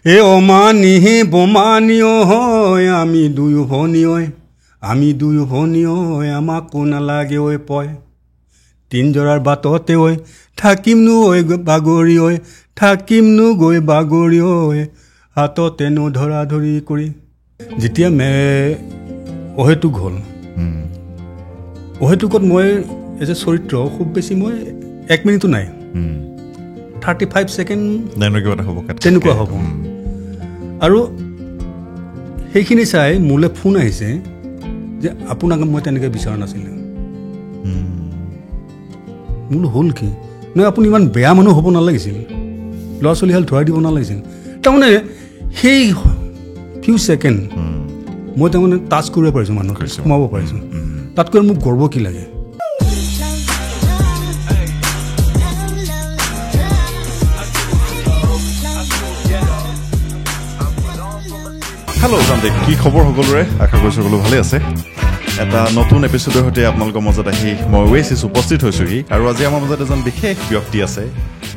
এ অমানি বমানিও হয় আমি দুয়ো ভনী ঐ আমাক কো নালাগে ঐ পয় তিনজৰাৰ বাটতে ঐ থাকিমনো গৈ বাগৰি ঐ হাততে ধৰা ধৰি কৰি যেতিয়া অহেতুক হ'ল অহেতুকত মই এজ এ চৰিত্ৰ খুব বেছি মই 1 মিনিটো নাই 35 ছেকেণ্ড তেনেকুৱা হ'ব আৰু সেইখিনি চাই মোলৈ ফোন আহিছে যে আপোনাক মই তেনেকৈ বিচৰা নাছিলোঁ মোলৈ হ'ল কি নহয় আপুনি ইমান বেয়া মানুহ হ'ব নালাগিছিল ল'ৰা ছোৱালী হাল ধৰাই দিব নালাগিছিল তাৰমানে সেই ফিউ ছেকেণ্ড মই তাৰমানে টাচ কৰিব পাৰিছোঁ মানুহক সোমাব পাৰিছোঁ তাতকৈ মোক গৰ্ব কি লাগে হেল্ল' সন্দীপ কি খবৰ সকলোৰে আশা কৰিছোঁ সকলো ভালে আছে এটা নতুন এপিছ'ডৰ সৈতে আপোনালোকৰ মাজত আহি মই ৱেচিছ উপস্থিত হৈছোঁহি আৰু আজি আমাৰ মাজত এজন বিশেষ ব্যক্তি আছে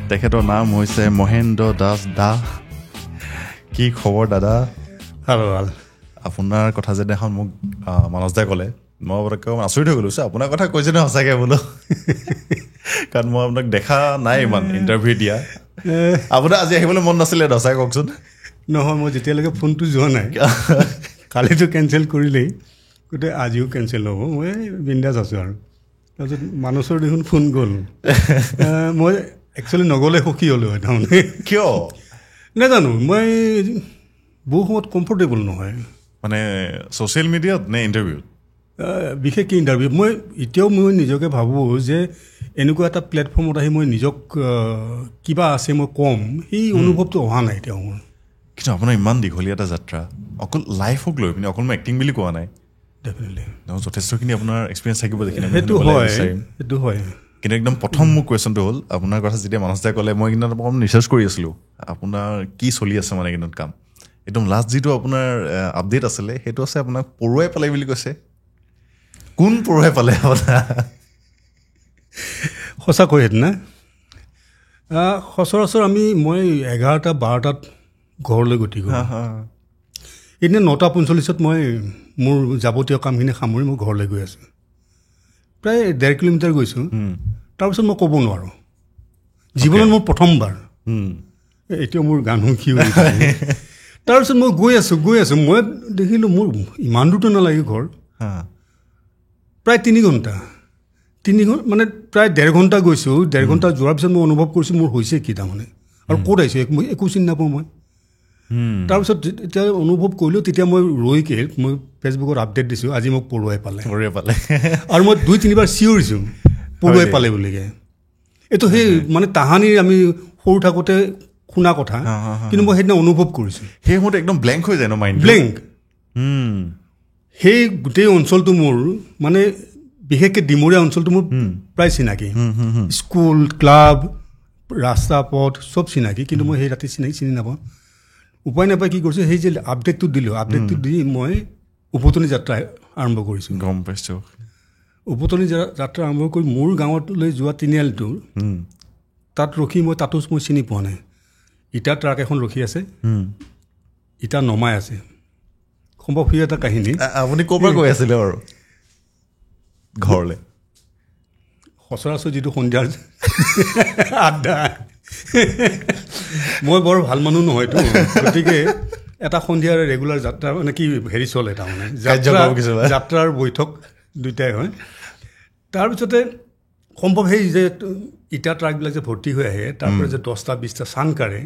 তেখেতৰ নাম হৈছে মহেন্দ্ৰ দাস দা কি খবৰ দাদা ভাল আপোনাৰ কথা যেদিনাখন মোক মানস দাই ক'লে মই আচৰিত হৈ গ'লোঁ আপোনাৰ কথা কৈছে নে সঁচাকৈ বোলো কাৰণ মই আপোনাক দেখা নাই ইমান ইণ্টাৰভিউ দিয়া আপোনাৰ আজি আহিবলৈ মন নাছিলে সঁচাই কওকচোন নহয় মই যেতিয়ালৈকে ফোনটো যোৱা নাই কালিতো কেঞ্চেল কৰিলেই গোটেই আজিও কেঞ্চেল হ'ব মই বিন্দাছ আছোঁ আৰু তাৰপিছত মানসৰ দেখোন ফোন গ'ল মই একচুৱেলি নগ'লে সুখী হ'লোঁ হয় তাৰমানে কিয় নাজানো মই বহু সময়ত কমফৰ্টেবল নহয় মানে ছ'চিয়েল মিডিয়াত নে ইণ্টাৰভিউত বিশেষকৈ ইণ্টাৰভিউ মই এতিয়াও মই নিজকে ভাবোঁ যে এনেকুৱা এটা প্লেটফৰ্মত আহি মই নিজক কিবা আছে মই ক'ম সেই অনুভৱটো অহা নাই এতিয়া মোৰ কিন্তু আপোনাৰ ইমান দীঘলীয়া এটা যাত্ৰা অকল লাইফক লৈ পিনে অকল মই এক্টিং বুলি কোৱা নাই ডেফিনেটলি যথেষ্টখিনি আপোনাৰ এক্সপিৰিয়েঞ্চ থাকিব দেখি সেইটো হয় কিন্তু একদম প্ৰথম মোৰ কুৱেশ্যনটো হ'ল আপোনাৰ কথা যেতিয়া মানস দাই ক'লে মই কিন্তু অকণমান ৰিচাৰ্চ কৰি আছিলোঁ আপোনাৰ কি চলি আছে মানে কিন্তু কাম একদম লাষ্ট যিটো আপোনাৰ আপডেট আছিলে সেইটো আছে আপোনাক পৰুৱাই পালে বুলি কৈছে কোন পৰুৱাই পালে আপোনাৰ সঁচাকৈ সেইদিনা সচৰাচৰ মই 11-12টাত ঘৰলৈ গতি কৰোঁ এদিন 9:45 মই মোৰ যাৱতীয় কামখিনি সামৰি মই ঘৰলৈ গৈ আছোঁ প্ৰায় 1.5 কিলোমিটাৰ গৈছোঁ তাৰপিছত মই ক'ব নোৱাৰোঁ জীৱনত মোৰ প্ৰথমবাৰ এতিয়া মোৰ গান শুকি তাৰপিছত মই গৈ আছোঁ মই দেখিলোঁ মোৰ ইমান দূৰতো নালাগে ঘৰ প্ৰায় 3 ঘণ্টা মানে প্ৰায় 1.5 ঘণ্টা গৈছোঁ 1.5 ঘণ্টা যোৱাৰ পিছত মই অনুভৱ কৰিছোঁ মোৰ হৈছে কি তাৰমানে আৰু ক'ত আহিছোঁ একো চিনি নাপাওঁ মই তাৰপিছত যেতিয়া অনুভৱ কৰিলোঁ তেতিয়া মই ৰৈকে মই ফেচবুকত আপডেট দিছোঁ আজি মোক পৰুৱাই পালে আৰু মই 2-3বাৰ চিঞৰিছোঁ পৰুৱাই পালে বুলিকে এইটো সেই মানে তাহানিৰ আমি সৰু থাকোঁতে শুনা কথা কিন্তু মই সেইদিনা অনুভৱ কৰিছোঁ সেই সময়ত একদম ব্লেংক হৈ যায় ন মাইণ্ড ব্লেংক সেই গোটেই অঞ্চলটো মোৰ মানে বিশেষকৈ ডিমৰীয়া অঞ্চলটো মোৰ প্ৰায় চিনাকি স্কুল ক্লাব ৰাস্তা পথ চব চিনাকি কিন্তু মই সেই ৰাতি চিনি নাপাওঁ উপায় নাপায় কি কৰিছোঁ সেই যে আপডেটটো দিলোঁ আপডেটটো দি মই উভতনি যাত্ৰা আৰম্ভ কৰিছোঁ গম পাইছোঁ উভতনি যাত্ৰা আৰম্ভ কৰি মোৰ গাঁৱলৈ যোৱা তিনিআলিটো তাত ৰখি মই তাতো মই চিনি পোৱা নাই ইটাৰ ট্ৰাক এখন ৰখি আছে ইটা নমাই আছে সম্ভৱ সেই এটা কাহিনী আপুনি ক'ৰ পৰা গৈ আছিলে আৰু ঘৰলৈ সচৰাচৰ যিটো সন্ধিয়াৰ আড্ডা মই বৰ ভাল মানুহ নহয়তো গতিকে এটা সন্ধিয়াৰ ৰেগুলাৰ যাত্ৰা মানে কি হেৰি চলে তাৰমানে যাত্ৰাৰ বৈঠক দুইটাই হয় তাৰপিছতে সম্ভৱ সেই যে ইটা ট্ৰাকবিলাক যে ভৰ্তি হৈ আহে তাৰপৰা যে 10টা-20টা চান কাঢ়ে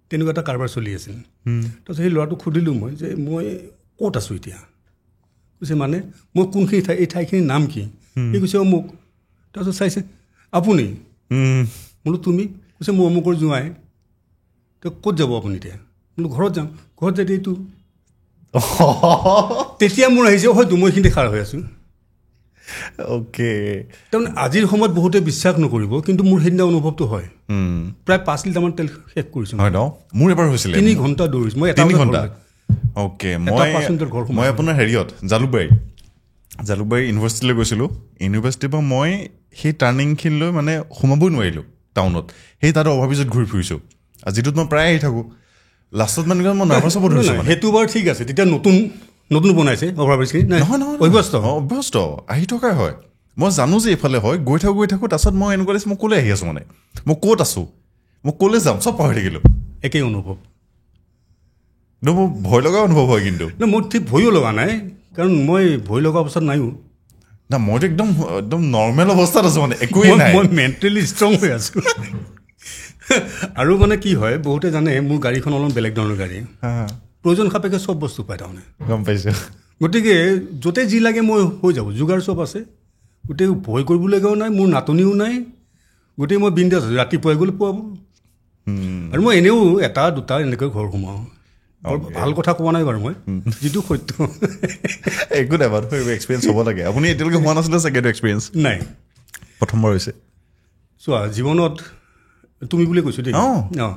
তেনেকুৱা এটা কাৰবাৰ চলি আছিল তাৰপিছত সেই ল'ৰাটোক সুধিলোঁ মই যে মই ক'ত আছোঁ এতিয়া কৈছে মানে মই কোনখিনি ঠাই এই ঠাইখিনিৰ নাম কি সি কৈছে অমুক তাৰপিছত চাইছে আপুনি বোলো তুমি কৈছে মোৰ অমুকৰ জোঁৱাই তো ক'ত যাব আপুনি এতিয়া বোলো ঘৰত যাম ঘৰত যাই এইটো তেতিয়া মোৰ আহিছে হয়তো মই এইখিনিতে খাৰ হৈ আছোঁ অ'কে তাৰমানে আজিৰ সময়ত বহুতে বিশ্বাস নকৰিব কিন্তু মোৰ সেইদিনা অনুভৱটো হয় প্ৰায় 5 লিটাৰমান তেল শেষ কৰিছোঁ হয় ন মোৰ এবাৰ হৈছিলে 3 ঘণ্টা দৌৰিছোঁ মই 3 ঘণ্টা অ'কে মই আপোনাৰ হেৰিয়ত জালুকবাৰী ইউনিভাৰ্চিটিলৈ গৈছিলোঁ ইউনিভাৰ্চিটিৰ পৰা মই সেই টাৰ্ণিংখিনিলৈ মানে সোমাবই নোৱাৰিলোঁ টাউনত সেই তাতে অভাৰব্ৰিজত ঘূৰি ফুৰিছোঁ আৰু যিটোত মই প্ৰায় আহি থাকোঁ লাষ্টত মানে মই নাৰ্ভাছ হ'ব ধৰিছোঁ মানে সেইটো বাৰু ঠিক আছে তেতিয়া নতুন বনাইছে অভাৰব্ৰিজখিনি নহয় অভ্যস্ত আহি থকাই হয় মই জানো যে এইফালে হয় গৈ থাকোঁ তাৰপিছত মই এনেকুৱা লাগিছে মই ক'লৈ আহি আছোঁ মানে মই ক'ত আছোঁ মই ক'লৈ যাম চব পাহৰি থাকিলোঁ একেই অনুভৱ মোৰ ভয় লগা অনুভৱ হয় কিন্তু মোৰ ঠিক ভয়ো লগা নাই কাৰণ মই ভয় লগা অৱস্থাত নাইও না মইতো একদম নৰ্মেল অৱস্থাত আছোঁ মানে একোৱেই নাই মই মেণ্টেলি ষ্ট্ৰং হৈ আছোঁ আৰু মানে কি হয় বহুতে জানে মোৰ গাড়ীখন অলপ বেলেগ ধৰণৰ গাড়ী প্ৰয়োজন সাপেক্ষে চব বস্তু পায় তাৰমানে গম পাইছোঁ গতিকে য'তে যি লাগে মই হৈ যাব যোগাৰ চব আছে গোটেই ভয় কৰিবলগীয়াও নাই মোৰ নাটনিও নাই গোটেই মই বিন্দাছ আছোঁ ৰাতিপুৱাই গ'লে পোৱাব আৰু মই এনেও এটা দুটা এনেকৈ ঘৰ সোমাওঁ ভাল কথা কোৱা নাই বাৰু মই যিটো সত্য একো নাই বাৰু এক্সপিৰিয়েঞ্চ হ'ব লাগে আপুনি এতিয়ালৈকে হোৱা নাছিলে চাগে এইটো এক্সপিৰিয়েঞ্চ নাই প্ৰথমবাৰ হৈছে চোৱা জীৱনত তুমি বুলি কৈছোঁ দেই অঁ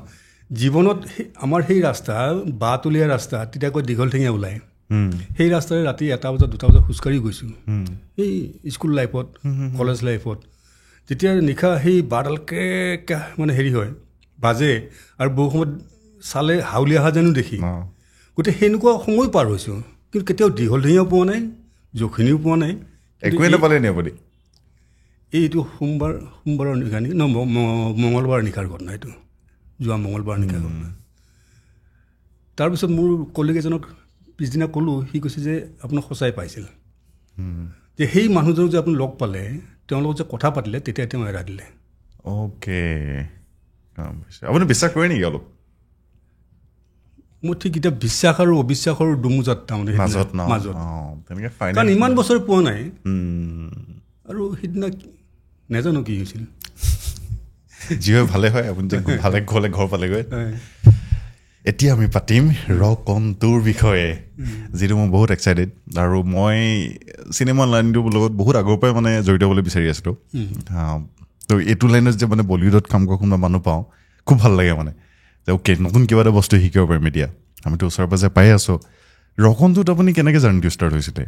জীৱনত আমাৰ সেই ৰাস্তা বাটুলীয়া ৰাস্তা তেতিয়া কৈ দীঘলঠেঙীয়া ওলায় সেই ৰাস্তাৰে ৰাতি 1 বজাত 2 বজাত খোজকাঢ়ি গৈছোঁ এই স্কুল লাইফত কলেজ লাইফত যেতিয়া নিশা সেই বাৰডালকে মানে হেৰি হয় বাজে আৰু বহু সময়ত চালে হাউলি অহা যেনো দেখি গতিকে সেনেকুৱা সময় পাৰ হৈছোঁ কিন্তু কেতিয়াও দীঘলঠেঙীয়াও পোৱা নাই জখিনীও পোৱা নাই একোৱে নাপালে নি আপুনি এইটো সোমবাৰৰ নিশা নেকি মঙলবাৰ নিশাৰ ঘটনা এইটো যোৱা মঙলবাৰ নিশাৰ ঘটনা তাৰপিছত মোৰ কলিগ এজনক পিছদিনা ক'লোঁ সি কৈছে যে আপোনাক সঁচাই পাইছিল যে সেই মানুহজনক যে আপুনি লগ পালে তেওঁৰ লগত যে কথা পাতিলে তেতিয়া তেওঁ এৰা দিলে অ'কে আপুনি বিশ্বাস কৰে নেকি অলপ মোৰ ঠিক এতিয়া বিশ্বাস আৰু অবিশ্বাসৰ দুমোজাত তাৰমানে মাজত কাৰণ ইমান বছৰ পোৱা নাই আৰু সেইদিনা নাজানো কি হৈছিল যি হয় ভালে হয় আপুনি যে ভালে গ'লে ঘৰ পালেগৈ এতিয়া আমি পাতিম ৰকণ্টুৰ বিষয়ে যিটো মই বহুত এক্সাইটেড আৰু মই চিনেমা লাইনটোৰ লগত বহুত আগৰ পৰাই মানে জড়িত হ'বলৈ বিচাৰি আছিলোঁ তো এইটো লাইনত যে মানে বলিউডত কাম কৰা কোনোবা মানুহ পাওঁ খুব ভাল লাগে মানে যে অ'কে নতুন কিবা এটা বস্তু শিকিব পাৰিম এতিয়া আমিতো ওচৰে পাজৰে পাই আছোঁ ৰকণ্টুত আপুনি কেনেকৈ জাৰ্ণিটো ষ্টাৰ্ট হৈছিলে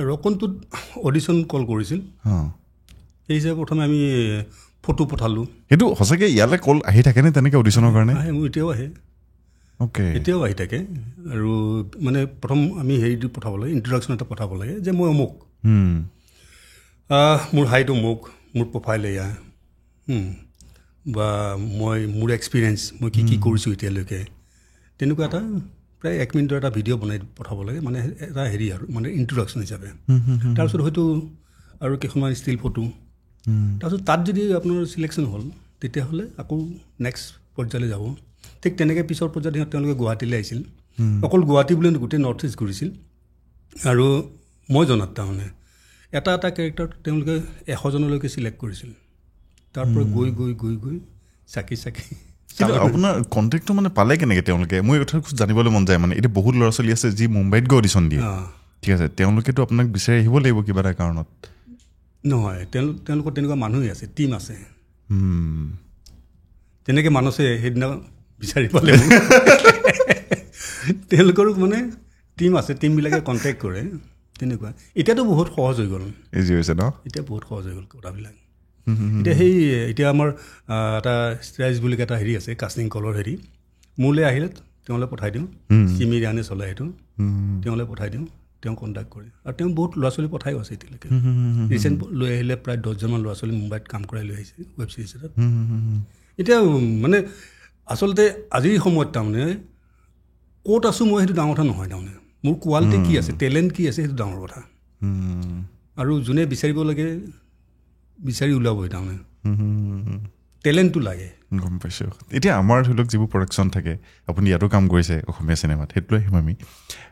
ৰকণ্টুত অডিশ্যন কল কৰিছিল সেই হিচাপে প্ৰথমে আমি ফটো পঠালোঁ সেইটো সঁচাকৈ ইয়ালৈ কল আহি থাকেনে তেনেকৈ অডিশ্যনৰ কাৰণে আহে মোৰ এতিয়াও আহে অ'কে এতিয়াও আহি থাকে আৰু মানে প্ৰথম আমি হেৰিটো পঠাব লাগে ইণ্ট্ৰডাকশ্যন এটা পঠাব লাগে যে মই অমুক মোৰ হাইট অমুক মোৰ প্ৰফাইল এয়া বা মোৰ এক্সপিৰিয়েঞ্চ মই কি কি কৰিছোঁ এতিয়ালৈকে তেনেকুৱা এটা প্ৰায় 1 মিনিটৰ এটা ভিডিঅ' বনাই পঠাব লাগে মানে এটা হেৰি আৰু মানে ইণ্ট্ৰডাকশ্যন হিচাপে তাৰপিছত হয়তো আৰু কেইখনমান ষ্টিল ফটো তাৰপিছত তাত যদি আপোনাৰ চিলেকশ্যন হ'ল তেতিয়াহ'লে আকৌ নেক্সট পৰ্যায়লৈ যাব ঠিক তেনেকৈ পিছৰ পৰ্যায়ত তেওঁলোকে গুৱাহাটীলৈ আহিছিল অকল গুৱাহাটী বুলি গোটেই নৰ্থ ইষ্ট ঘূৰিছিল আৰু মই জনাত তাৰমানে এটা কেৰেক্টাৰ তেওঁলোকে 100জনলৈকে চিলেক্ট কৰিছিল তাৰ পৰা গৈ চাকি আপোনাৰ কণ্টেক্টটো মানে পালে কেনেকৈ তেওঁলোকে মই এই কথা জানিবলৈ মন যায় মানে এতিয়া বহুত ল'ৰা ছোৱালী আছে যি মুম্বাইত গৈ অডিশ্যন দিয়ে ঠিক আছে তেওঁলোকেতো আপোনাক বিচাৰি আহিব লাগিব কিবা এটা কাৰণত নহয় তেওঁলোকৰ তেনেকুৱা মানুহেই আছে টীম আছে তেনেকৈ মানসে সেইদিনা বিচাৰি পালে তেওঁলোকৰো মানে টীম আছে টীমবিলাকে কণ্টেক্ট কৰে তেনেকুৱা এতিয়াতো বহুত সহজ হৈ গ'ল ইজি হৈছে ন এতিয়া বহুত সহজ হৈ গ'ল কথাবিলাক এতিয়া আমাৰ এটা ষ্ট্ৰাইজ বুলি এটা হেৰি আছে কাষ্টিং কলৰ হেৰি মোলৈ আহিলে তেওঁলৈ পঠাই দিওঁ চিমি ৰাণে চলাই সেইটো তেওঁলৈ পঠাই দিওঁ তেওঁ কণ্টেক্ট কৰে আৰু তেওঁ বহুত ল'ৰা ছোৱালী পঠাইও আছে এতিয়ালৈকে ৰিচেণ্ট লৈ আহিলে প্ৰায় 10জনমান ল'ৰা ছোৱালী মুম্বাইত কাম কৰাই লৈ আহিছে ৱেব ছিৰিজ এটাত এতিয়া মানে আচলতে আজিৰ সময়ত তাৰমানে ক'ত আছোঁ মই সেইটো ডাঙৰ কথা নহয় তাৰমানে মোৰ কোৱালিটি কি আছে টেলেণ্ট কি আছে সেইটো ডাঙৰ কথা আৰু যোনে বিচাৰিব লাগে বিচাৰি ওলাবই তাৰমানে টেলেণ্টটো লাগে গম পাইছোঁ এতিয়া আমাৰ ধৰি লওক যিবোৰ প্ৰডাকশ্যন থাকে আপুনি ইয়াতো কাম কৰিছে অসমীয়া চিনেমাত সেইটো আহিম আমি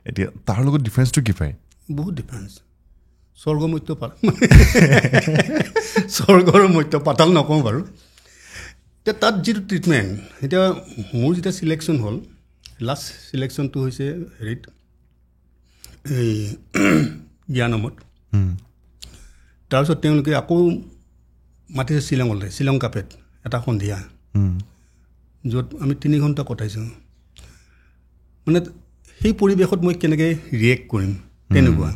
এতিয়া তাৰ লগত ডিফাৰেঞ্চটো কি পায় বহুত ডিফাৰেঞ্চ স্বৰ্গৰ মধ্য পাতাল নকওঁ বাৰু এতিয়া তাত যিটো ট্ৰিটমেণ্ট এতিয়া মোৰ যেতিয়া চিলেকশ্যন হ'ল লাষ্ট চিলেকশ্যনটো হৈছে হেৰিত এই জ্ঞানমত তাৰপিছত তেওঁলোকে আকৌ মাতিছে শ্বিলঙলৈ শ্বিলং কাপেত এটা সন্ধিয়া য'ত আমি 3 ঘণ্টা কটাইছোঁ মানে সেই পৰিৱেশত মই কেনেকৈ ৰিয়েক্ট কৰিম তেনেকুৱা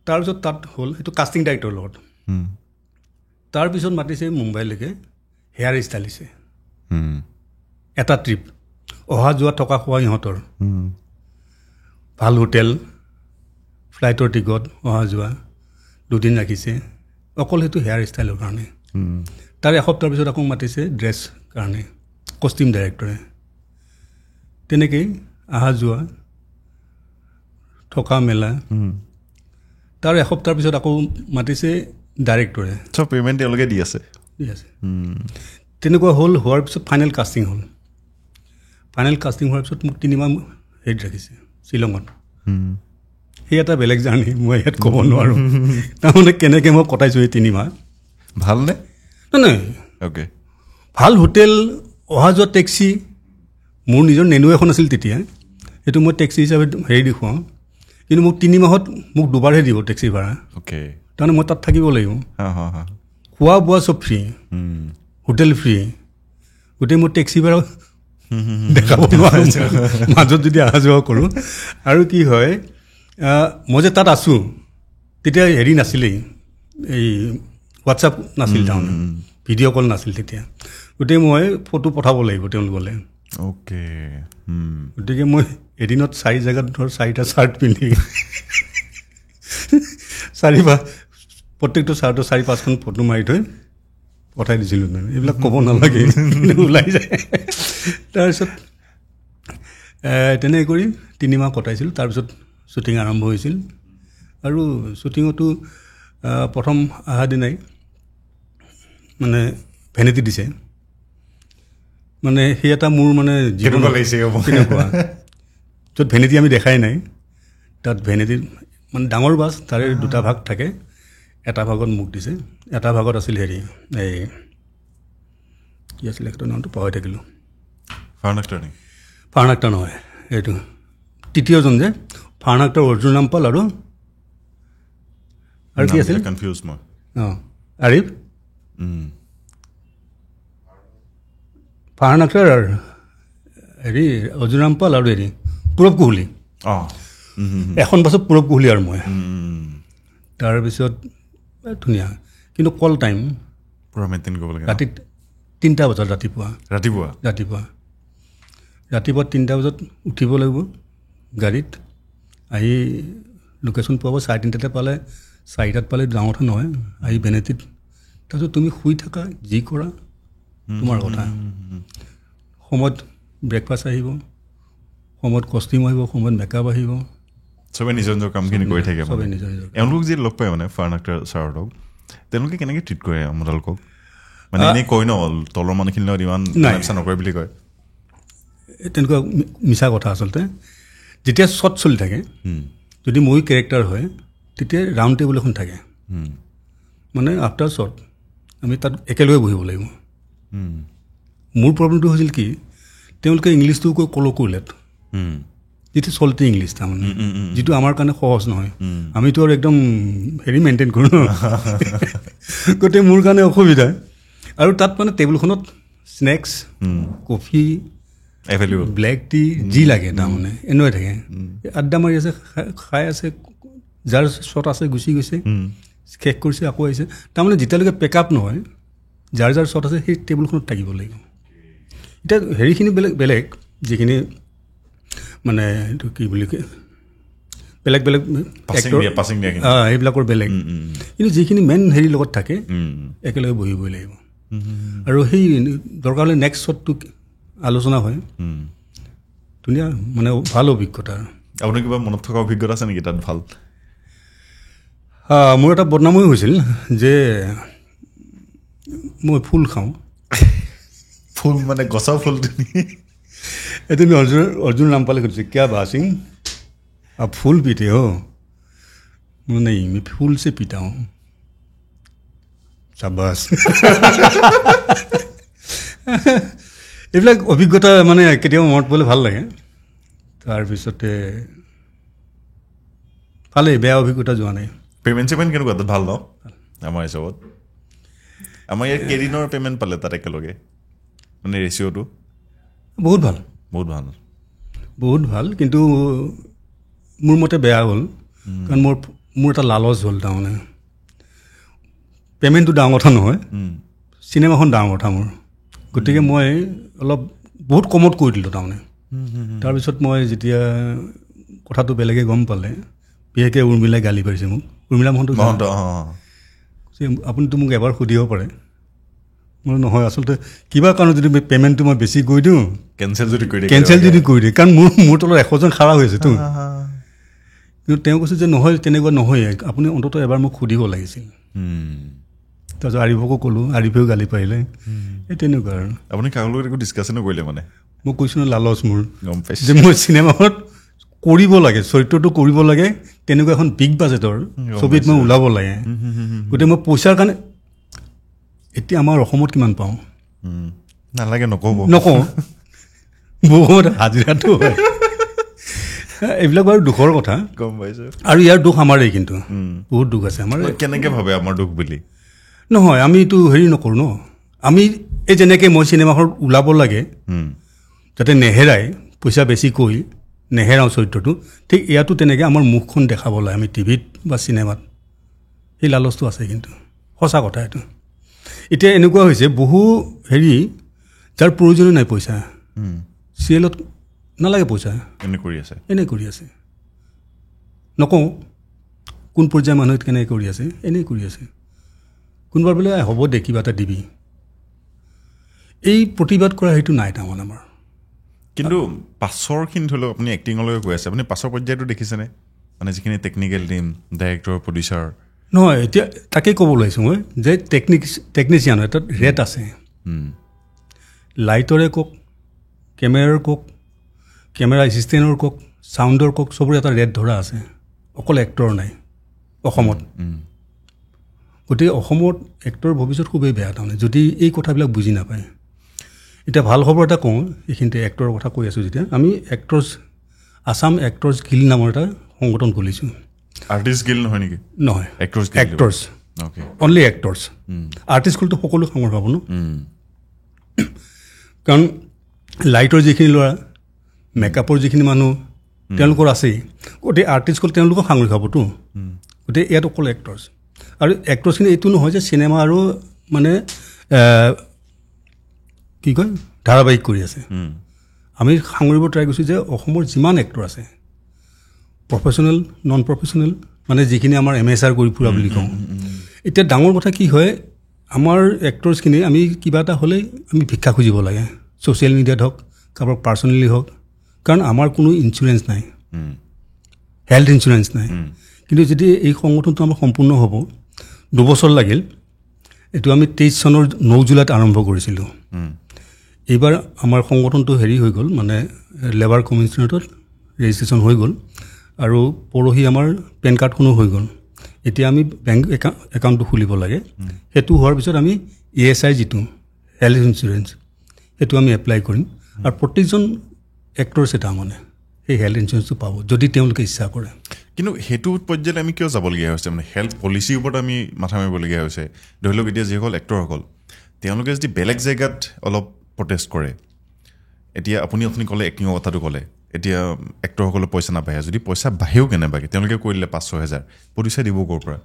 তাৰপিছত তাত হ'ল সেইটো কাষ্টিং ডাইৰেক্টৰৰ লগত তাৰপিছত মাতিছে মুম্বাইলৈকে হেয়াৰ ষ্টাইলিছে এটা ট্ৰিপ অহা যোৱা থকা খোৱা ইহঁতৰ ভাল হোটেল ফ্লাইটৰ টিকট অহা যোৱা 2 দিন ৰাখিছে অকল সেইটো হেয়াৰ ষ্টাইলৰ কাৰণে তাৰ এসপ্তাহৰ পিছত আকৌ মাতিছে ড্ৰেছ কাৰণে কষ্টিউম ডাইৰেক্টৰে তেনেকেই অহা যোৱা থকা মেলা তাৰ এসপ্তাহৰ পিছত আকৌ মাতিছে ডাইৰেক্টৰে চব পে'মেণ্ট তেওঁলোকে দি আছে তেনেকুৱা হ'ল হোৱাৰ পিছত ফাইনেল কাষ্টিং হ'ল ফাইনেল কাষ্টিং হোৱাৰ পিছত মোক 3 মাহ হেৰিত ৰাখিছে শ্বিলঙত সেই এটা বেলেগ জাৰ্ণি মই ইয়াত ক'ব নোৱাৰোঁ তাৰমানে কেনেকৈ মই কটাইছোঁ এই 3 মাহ ভালনে নাই অ'কে ভাল হোটেল অহা যোৱা টেক্সি মোৰ নিজৰ নেনু এখন আছিল তেতিয়া সেইটো মই টেক্সি হিচাপে হেৰি দেখুৱাওঁ কিন্তু মোক 3 মাহত মোক দুবাৰহে দিব টেক্সি ভাড়া অ'কে তাৰমানে মই তাত থাকিব লাগিব হা খোৱা বোৱা চব ফ্ৰী হোটেল ফ্ৰী গোটেই মোৰ টেক্সি ভাড়া দেখাব নোৱাৰোঁ মাজত যদি অহা যোৱা কৰোঁ আৰু কি হয় মই যে তাত আছোঁ তেতিয়া হেৰি নাছিলেই এই হোৱাটছআপ নাছিল তাৰমানে ভিডিঅ' কল নাছিল তেতিয়া গতিকে মই ফটো পঠাব লাগিব তেওঁলোকলৈ অ'কে গতিকে মই এদিনত 4 জেগাত ধৰ 4টা চাৰ্ট পিন্ধি প্ৰত্যেকটো চাৰ্টৰ 4-5খন ফটো মাৰি থৈ পঠাই দিছিলোঁ এইবিলাক ক'ব নালাগে ওলাই যায় তাৰপিছত তেনেকৈ কৰি 3 মাহ কটাইছিলোঁ তাৰপিছত শ্বুটিং আৰম্ভ হৈছিল আৰু শ্বুটিঙতো প্ৰথম অহা দিনাই মানে ভেনিটি দিছে মানে সেই এটা মোৰ মানে কেনেকুৱা য'ত ভেনিটি আমি দেখাই নাই তাত ভেনিটিত মানে ডাঙৰ বাছ তাৰে 2টা ভাগ থাকে এটা ভাগত মোক দিছে এটা ভাগত আছিল হেৰি এই কি আছিল একটা নামটো পাহৰি থাকিলোঁ ফাৰ্ণ আক্টাৰ নহয় এইটো তৃতীয়জন যে ফাৰ্ণ আক্টাৰ অৰ্জুন ৰামপাল আৰু কি আছিল কনফিউজ মই আৰিফ ফাৰ্ণ আক্টাৰ হেৰি অৰ্জুন ৰামপাল আৰু হেৰি পূৰৱ কোহলি এখন বাছত পূৰৱ কোহলি আৰু মই তাৰপিছত ধুনীয়া কিন্তু কল টাইম পূৰা মেইনটেইন কৰিব লাগে ৰাতি 3টা বজাত ৰাতিপুৱা 3টা বজাত উঠিব লাগিব গাড়ীত আহি লোকেশ্যন পোৱাব 3:30 পালে 4টাত পালে ডাঙৰ কথা নহয় আহি ভেনিটিত তাৰপিছত তুমি শুই থাকা যি কৰা তোমাৰ কথা সময়ত ব্ৰেকফাষ্ট আহিব সময়ত কষ্টিউম আহিব সময়ত মেকআপ আহিব চবে নিজৰ নিজৰ কামখিনি কৰি থাকে চবে নিজৰ নিজৰ এওঁলোক যি লগ পায় মানে ফাৰ্ণ আক্টাৰ ছাৰহঁতক তেওঁলোকে কেনেকৈ ট্ৰিট কৰে আপোনালোকক মানে এনেই কয় ন তলৰ মানুহখিনিৰ লগত ইমান নকৰে বুলি কয় তেনেকুৱা মিছা কথা আচলতে যেতিয়া শ্বট চলি থাকে যদি মই কেৰেক্টাৰ হয় তেতিয়া ৰাউণ্ড টেবুল এখন থাকে মানে আফটাৰ শ্বট আমি তাত একেলগে বহিব লাগিব মোৰ প্ৰব্লেমটো হৈছিল কি তেওঁলোকে ইংলিছটো কৈ কলকুলেট যিটো চলতি ইংলিছ তাৰমানে যিটো আমাৰ কাৰণে সহজ নহয় আমিতো আৰু একদম হেৰি মেইনটেইন কৰোঁ ন গতিকে মোৰ কাৰণে অসুবিধা আৰু তাত মানে টেবুলখনত snacks coffee available black tea যি লাগে তাৰমানে এনেকৈ থাকে আড্ডা মাৰি আছে খাই আছে যাৰ শ্বট আছে গুচি গৈছে শেষ কৰিছে আকৌ আহিছে তাৰমানে যেতিয়ালৈকে পেক আপ নহয় যাৰ যাৰ শ্বট আছে সেই টেবুলখনত থাকিব লাগিব এতিয়া হেৰিখিনি বেলেগ যিখিনি মানে এইটো কি বুলি কয় বেলেগ বেলেগ সেইবিলাকৰ বেলেগ কিন্তু যিখিনি মেইন হেৰিৰ লগত থাকে একেলগে বহিবই লাগিব আৰু সেই দৰকাৰ হ'লে নেক্সট শ্বটটো আলোচনা হয় ধুনীয়া মানে ভাল অভিজ্ঞতা আপোনাৰ কিবা মনত থকা অভিজ্ঞতা আছে নেকি তাত ভাল মোৰ এটা বদনামী হৈছিল যে মই ফুল খাওঁ ফুল মানে গছৰ ফুলটো এইটো অৰ্জুন ৰামপালে কৈছে কিয় বাত সিং आप फूल पीते हो नहीं मैं फूल से पीता हूँ शाबाश এইবিলাক অভিজ্ঞতা মানে কেতিয়াবা মনত পৰিলে ভাল লাগে তাৰপিছতে ভালেই বেয়া অভিজ্ঞতা যোৱা নাই পে'মেণ্ট কেনেকুৱা তাত ভাল ন আমাৰ হিচাপত আমাৰ ইয়াত কেইদিনৰ পে'মেণ্ট পালে তাত একেলগে মানে ৰেচিঅ'টো বহুত ভাল বহুত ভাল কিন্তু মোৰ মতে বেয়া হ'ল কাৰণ মোৰ এটা লালচ হ'ল তাৰমানে পে'মেণ্টটো ডাঙৰ কথা নহয় চিনেমাখন ডাঙৰ কথা মোৰ গতিকে মই অলপ বহুত কমত কৰি দিলোঁ তাৰমানে তাৰপিছত মই যেতিয়া কথাটো বেলেগে গম পালে, বিশেষকৈ উৰ্মিলাই গালি পাৰিছে মোক। উৰ্মিলা মহন্ত, আপুনিতো মোক এবাৰ সুধিব পাৰে। মই নহয়, আচলতে কিবা কাৰণত যদি পে'মেণ্টটো মই বেছি কৰি দিওঁ, কেঞ্চেল যদি কৰি দিয়ে, কাৰণ মোৰ তলত 100জন খাৰা হৈ আছেতো। কিন্তু তেওঁ কৈছে যে নহয়, তেনেকুৱা নহয়, আপুনি অন্ততঃ এবাৰ মোক সুধিব লাগিছিল। তাৰপিছত আৰিফকো ক'লোঁ, আৰিফেও গালি পাৰিলে। এই তেনেকুৱা আৰু। আপুনি কাৰো লগত একো ডিছকাশ্যনো কৰিলে মানে? মই কৈছোঁ ন, লালচ মোৰ, গম পাইছোঁ যে মই চিনেমাখনত কৰিব লাগে, চৰিত্ৰটো কৰিব লাগে, তেনেকুৱা এখন বিগ বাজেটৰ ছবিত মই ওলাব লাগে। গতিকে মই পইচাৰ কাৰণে, এতিয়া আমাৰ অসমত কিমান পাওঁ নালাগে, নকওঁ বহুত হাজিৰাটো হয়। এইবিলাক বাৰু দুখৰ কথা, গম পাইছোঁ। আৰু ইয়াৰ দুখ আমাৰেই, কিন্তু বহুত দুখ আছে আমাৰ। কেনেকৈ ভাবে আমাৰ দুখ বুলি? নহয়, আমিতো হেৰি নকৰোঁ ন, আমি এই যেনেকৈ মই চিনেমাখনত ওলাব লাগে যাতে নেহেৰাই, পইচা বেছিকৈ নেহেৰাওঁ চৰিত্ৰটো, ঠিক ইয়াতো তেনেকৈ আমাৰ মুখখন দেখাব লাগে আমি টিভিত বা চিনেমাত। সেই লালচটো আছে, কিন্তু সঁচা কথা এইটো। এতিয়া এনেকুৱা হৈছে, বহু হেৰি যাৰ প্ৰয়োজনীয় নাই পইচা, চিৰিয়েলত নালাগে পইচা, এনেই কৰি আছে। নকওঁ কোন পৰ্যায়ৰ মানুহে কেনেকৈ কৰি আছে, এনেই কৰি আছে। কোনোবাৰ বোলে হ'ব দে, কিবা এটা দিবি, এই প্ৰতিবাদ কৰা সেইটো নাই তাৰমানে আমাৰ। কিন্তু পাছৰখিনি ধৰি লওক, আপুনি এক্টিঙলৈকে কৈ আছে, আপুনি পাছৰ পৰ্যায়টো দেখিছেনে? মানে যিখিনি টেকনিকেল টিম, ডাইৰেক্টৰ, প্ৰডিউচাৰ? নহয়, এতিয়া তাকেই ক'ব ওলাইছোঁ মই, যে টেকনিচিয়ানৰ এটা ৰেট আছে। লাইটৰে কওক, কেমেৰাৰ কওক, কেমেৰা এছিষ্টেণ্টৰ কওক, চাউণ্ডৰ কওক, চবৰে এটা ৰেট ধৰা আছে। অকল এক্টৰ নাই অসমত। গতিকে অসমত এক্টৰৰ ভৱিষ্যত খুবেই বেয়া, তাৰমানে যদি এই কথাবিলাক বুজি নাপায়। এতিয়া ভাল খবৰ এটা কওঁ, এইখিনিতে এক্টৰৰ কথা কৈ আছোঁ যেতিয়া, আমি আছাম এক্টৰ্ছ গিল্ড নামৰ এটা সংগঠন খুলিছোঁ। আৰ্টিষ্ট গিল্ড নহয় নেকি? নহয়, এক্টৰ্ছ, অনলি এক্টৰ্ছ। আৰ্টিষ্ট গিল্ডটো সকলো সাঙুৰ পাব ন, কাৰণ লাইটৰ যিখিনি ল'ৰা, মেকআপৰ যিখিনি মানুহ, তেওঁলোকৰ আছেই। গতিকে আৰ্টিষ্ট গিল্ড তেওঁলোকক সাঙুৰি খাবতো। গতিকে ইয়াত অকল এক্টৰ্ছ। আৰু এক্টৰ্ছখিনি এইটো নহয় যে চিনেমা আৰু মানে কি কয় ধাৰাবাহিক কৰি আছে। আমি সাঙুৰিব ট্ৰাই কৰিছোঁ যে অসমৰ যিমান এক্টৰ আছে, প্ৰফেশ্যনেল, নন প্ৰফেশ্যনেল, মানে যিখিনি আমাৰ MSR কৰি ফুৰা বুলি কওঁ। এতিয়া ডাঙৰ কথা কি হয়, আমাৰ এক্টৰ্ছখিনি আমি কিবা এটা হ'লেই আমি ভিক্ষা খুজিব লাগে, ছ'চিয়েল মিডিয়াত হওক, কাৰোবাৰ পাৰ্চনেলি হওক, কাৰণ আমাৰ কোনো ইঞ্চুৰেঞ্চ নাই, হেল্থ ইঞ্চুৰেঞ্চ নাই। কিন্তু যদি এই সংগঠনটো আমাৰ সম্পূৰ্ণ হ'ব, 2 বছৰ লাগিল। এইটো আমি 23 চনৰ 9 জুলাইত আৰম্ভ কৰিছিলোঁ। এইবাৰ আমাৰ সংগঠনটো হেৰি হৈ গ'ল, মানে লেবাৰ কমিশ্যনাৰেটত ৰেজিষ্ট্ৰেশ্যন হৈ গ'ল, আৰু পৰহি আমাৰ পেন কাৰ্ডখনো হৈ গ'ল। এতিয়া আমি বেংক একাউণ্টটো খুলিব লাগে। সেইটো হোৱাৰ পিছত আমি ESI যিটো হেল্থ ইঞ্চুৰেঞ্চ, সেইটো আমি এপ্লাই কৰিম। আৰু প্ৰত্যেকজন এক্টৰ্ছে তাৰমানে সেই হেল্থ ইঞ্চুৰেঞ্চটো পাব, যদি তেওঁলোকে ইচ্ছা কৰে। কিন্তু সেইটো পৰ্যায়ত আমি কিয় যাবলগীয়া হৈছে? মানে হেল্থ পলিচিৰ ওপৰত আমি মাথা মাৰিবলগীয়া হৈছে। ধৰি লওক এতিয়া যিসকল এক্টৰসকল, তেওঁলোকে যদি বেলেগ জেগাত অলপ প্ৰটেষ্ট কৰে, এতিয়া আপুনি ক'লে এক্টিঙৰ কথাটো ক'লে, এতিয়া এক্টৰসকলৰ পইচা নাপায়, যদি পইচা বাঢ়েও কেনেবাকৈ, তেওঁলোকে কৈ দিলে 5-6 হাজাৰ, প্ৰডিউচাৰে দিব ক'ৰ পৰা?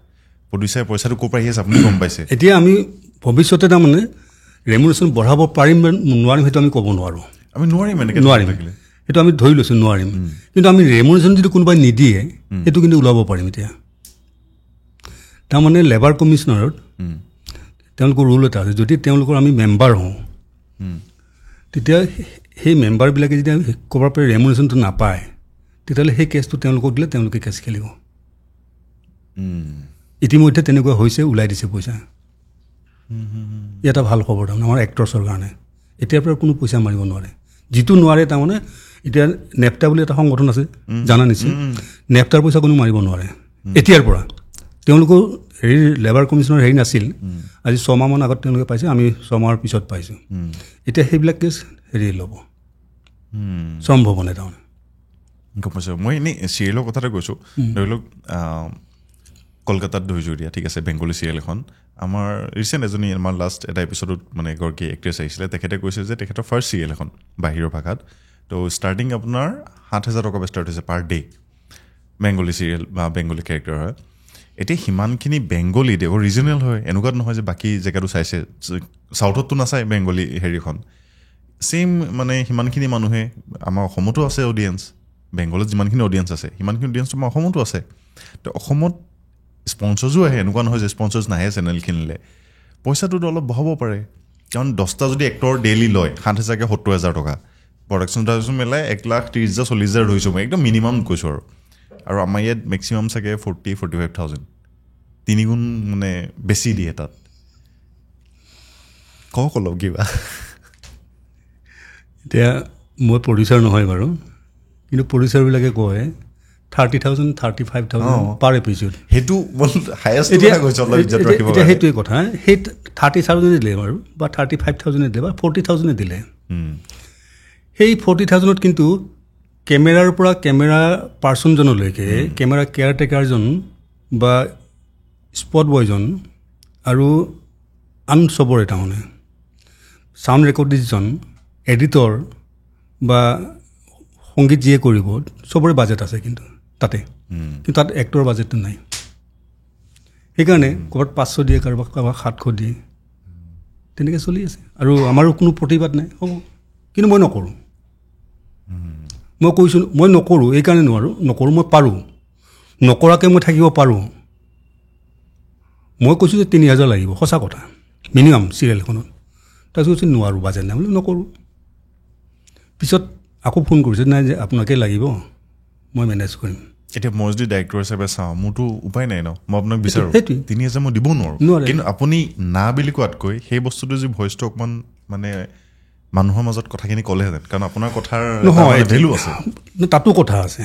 প্ৰডিউচাৰে পইচাটো ক'ৰ পৰা আহি আছে আপুনি গম পাইছে। এতিয়া আমি ভৱিষ্যতে তাৰমানে ৰেমুনেশ্যন বঢ়াব পাৰিম বা নোৱাৰিম, সেইটো আমি ক'ব নোৱাৰোঁ। আমি নোৱাৰিম, সেইটো আমি ধৰি লৈছোঁ নোৱাৰিম। কিন্তু আমি ৰেমুনেশ্যন যদি কোনোবাই নিদিয়ে, সেইটো কিন্তু ওলাব পাৰিম। এতিয়া তাৰমানে লেবাৰ কমিশ্যনাৰত তেওঁলোকৰ ৰুল এটা আছে, যদি তেওঁলোকৰ আমি মেম্বাৰ হওঁ, তেতিয়া সেই মেম্বাৰবিলাকে যদি ক'ৰবাৰ পৰা ৰেমুনেশ্যনটো নাপায়, তেতিয়াহ'লে সেই কেছটো তেওঁলোকক দিলে তেওঁলোকে কেছ খেলিব। ইতিমধ্যে তেনেকুৱা হৈছে, ওলাই দিছে পইচা। এটা ভাল খবৰ তাৰমানে আমাৰ এক্টৰ্ছৰ কাৰণে। এতিয়াৰ পৰা কোনো পইচা মাৰিব নোৱাৰে, যিটো নোৱাৰে তাৰমানে। এতিয়া নেফটা বুলি এটা সংগঠন আছে, জানা নিশ্চয়। নেফটাৰ পইচা কোনো মাৰিব নোৱাৰে এতিয়াৰ পৰা। তেওঁলোকৰ হেৰি লেবাৰ কমিশ্যনৰ হেৰি নাছিল, আজি 6 মাহমান আগত তেওঁলোকে পাইছে, আমি 6 মাহৰ পিছত পাইছোঁ। এতিয়া সেইবিলাক কেছ হেৰি ল'ব, সম্ভৱ নাই তাৰমানে। গম পাইছোঁ। মই এনেই চিৰিয়েলৰ কথাটো কৈছোঁ। ধৰি লওক কলকাতাত ধৰিছোঁ এতিয়া, ঠিক আছে, বেংগলী চিৰিয়েল এখন। আমাৰ ৰিচেণ্ট এজনী, আমাৰ লাষ্ট এটা এপিছডত মানে এগৰাকী এক্ট্ৰেছ আহিছিলে, তেখেতে কৈছে যে তেখেতৰ ফাৰ্ষ্ট চিৰিয়েল এখন বাহিৰৰ ভাষাত। তো ষ্টাৰ্টিং আপোনাৰ 7,000 টকাৰ পৰা ষ্টাৰ্ট হৈছে পাৰ ডে', বেংগলী চিৰিয়েল বা বেংগলী কেৰেক্টাৰ হয়। এতিয়া সিমানখিনি বেংগলী দে অৰিজিনেল হয়, এনেকুৱাত নহয় যে বাকী জেগাটো চাইছে, চাউথততো নাচায় বেংগলী হেৰিখন। ছেইম মানে সিমানখিনি মানুহে আমাৰ অসমতো আছে অডিয়েঞ্চ, বেংগলত যিমানখিনি অডিয়েঞ্চ আছে সিমানখিনি অডিয়েঞ্চ আমাৰ অসমতো আছে। তো অসমত স্পনচাৰ্ছো আহে, এনেকুৱা নহয় যে স্পনচাৰ্ছ নাহে চেনেলখিনিলে। পইচাটোতো অলপ বঢ়াব পাৰে, কাৰণ 10টা যদি এক্টৰ ডেইলি লয় 7,000কৈ 70,000 টকা, প্ৰডাকশ্যন মিলাই 1,30,000 40,000 ধৰিছোঁ মই, একদম মিনিমাম কৈছোঁ আৰু আমাৰ ইয়াত মেক্সিমাম চাগে 40,000-45,000, 3 গুণ মানে বেছি দিয়ে তাত। কওক অলপ কিবা। এতিয়া মই প্ৰডিউচাৰ নহয় বাৰু, কিন্তু প্ৰডিউচাৰবিলাকে কয় 30,000 35,000 পাৰ এপিছ'ড। সেইটো হায়েষ্ট কৈছোঁ। এতিয়া সেইটোৱে কথা, সেই 30,000 দিলে বাৰু বা 35,000 দিলে বা 40,000 দিলে, সেই 40,000ত কিন্তু কেমেৰাৰ পৰা কেমেৰা পাৰ্চনজনলৈকে, কেমেৰা কেয়াৰটেকাৰজন বা স্পট বয়জন আৰু আন চবৰে তাৰমানে ছাউণ্ড ৰেকৰ্ডিষ্টজন, এডিটৰ বা সংগীত যিয়ে কৰিব, চবৰে বাজেট আছে কিন্তু তাতে, কিন্তু তাত এক্টৰৰ বাজেটটো নাই। সেইকাৰণে ক'ৰবাত 500 দিয়ে, কাৰোবাক 700 দিয়ে, তেনেকৈ চলি আছে। আৰু আমাৰো কোনো প্ৰতিবাদ নাই, হ'ব, কিন্তু মই নকৰোঁ। মই কৈছোঁ মই নকৰোঁ, এইকাৰণে নকৰোঁ, মই পাৰোঁ, নকৰাকৈ মই থাকিব পাৰোঁ। মই কৈছোঁ যে 3,000 লাগিব, সঁচা কথা, মিনিমাম চিৰিয়েলখনত। তাৰপিছত কৈছোঁ নোৱাৰোঁ, বাজেট নাই বুলি, নকৰোঁ। পিছত আকৌ ফোন কৰিছে, নাই যে আপোনাকে লাগিব, মই মেনেজ কৰিম। এতিয়া মই যদি ডাইৰেক্টৰ হিচাপে চাওঁ, মোৰতো উপায় নাই ন, মই আপোনাক বিচাৰোঁ সেইটোৱে 3,000 মই দিব নোৱাৰোঁ। কিন্তু আপুনি না বুলি কোৱাতকৈ সেই বস্তুটো যদি ভইচটো অকণমান মানে মানুহৰ মাজত কথাখিনি ক'লেহেঁতেন, কাৰণ আপোনাৰ কথাৰ নহয় ভেলু আছে। তাতো কথা আছে,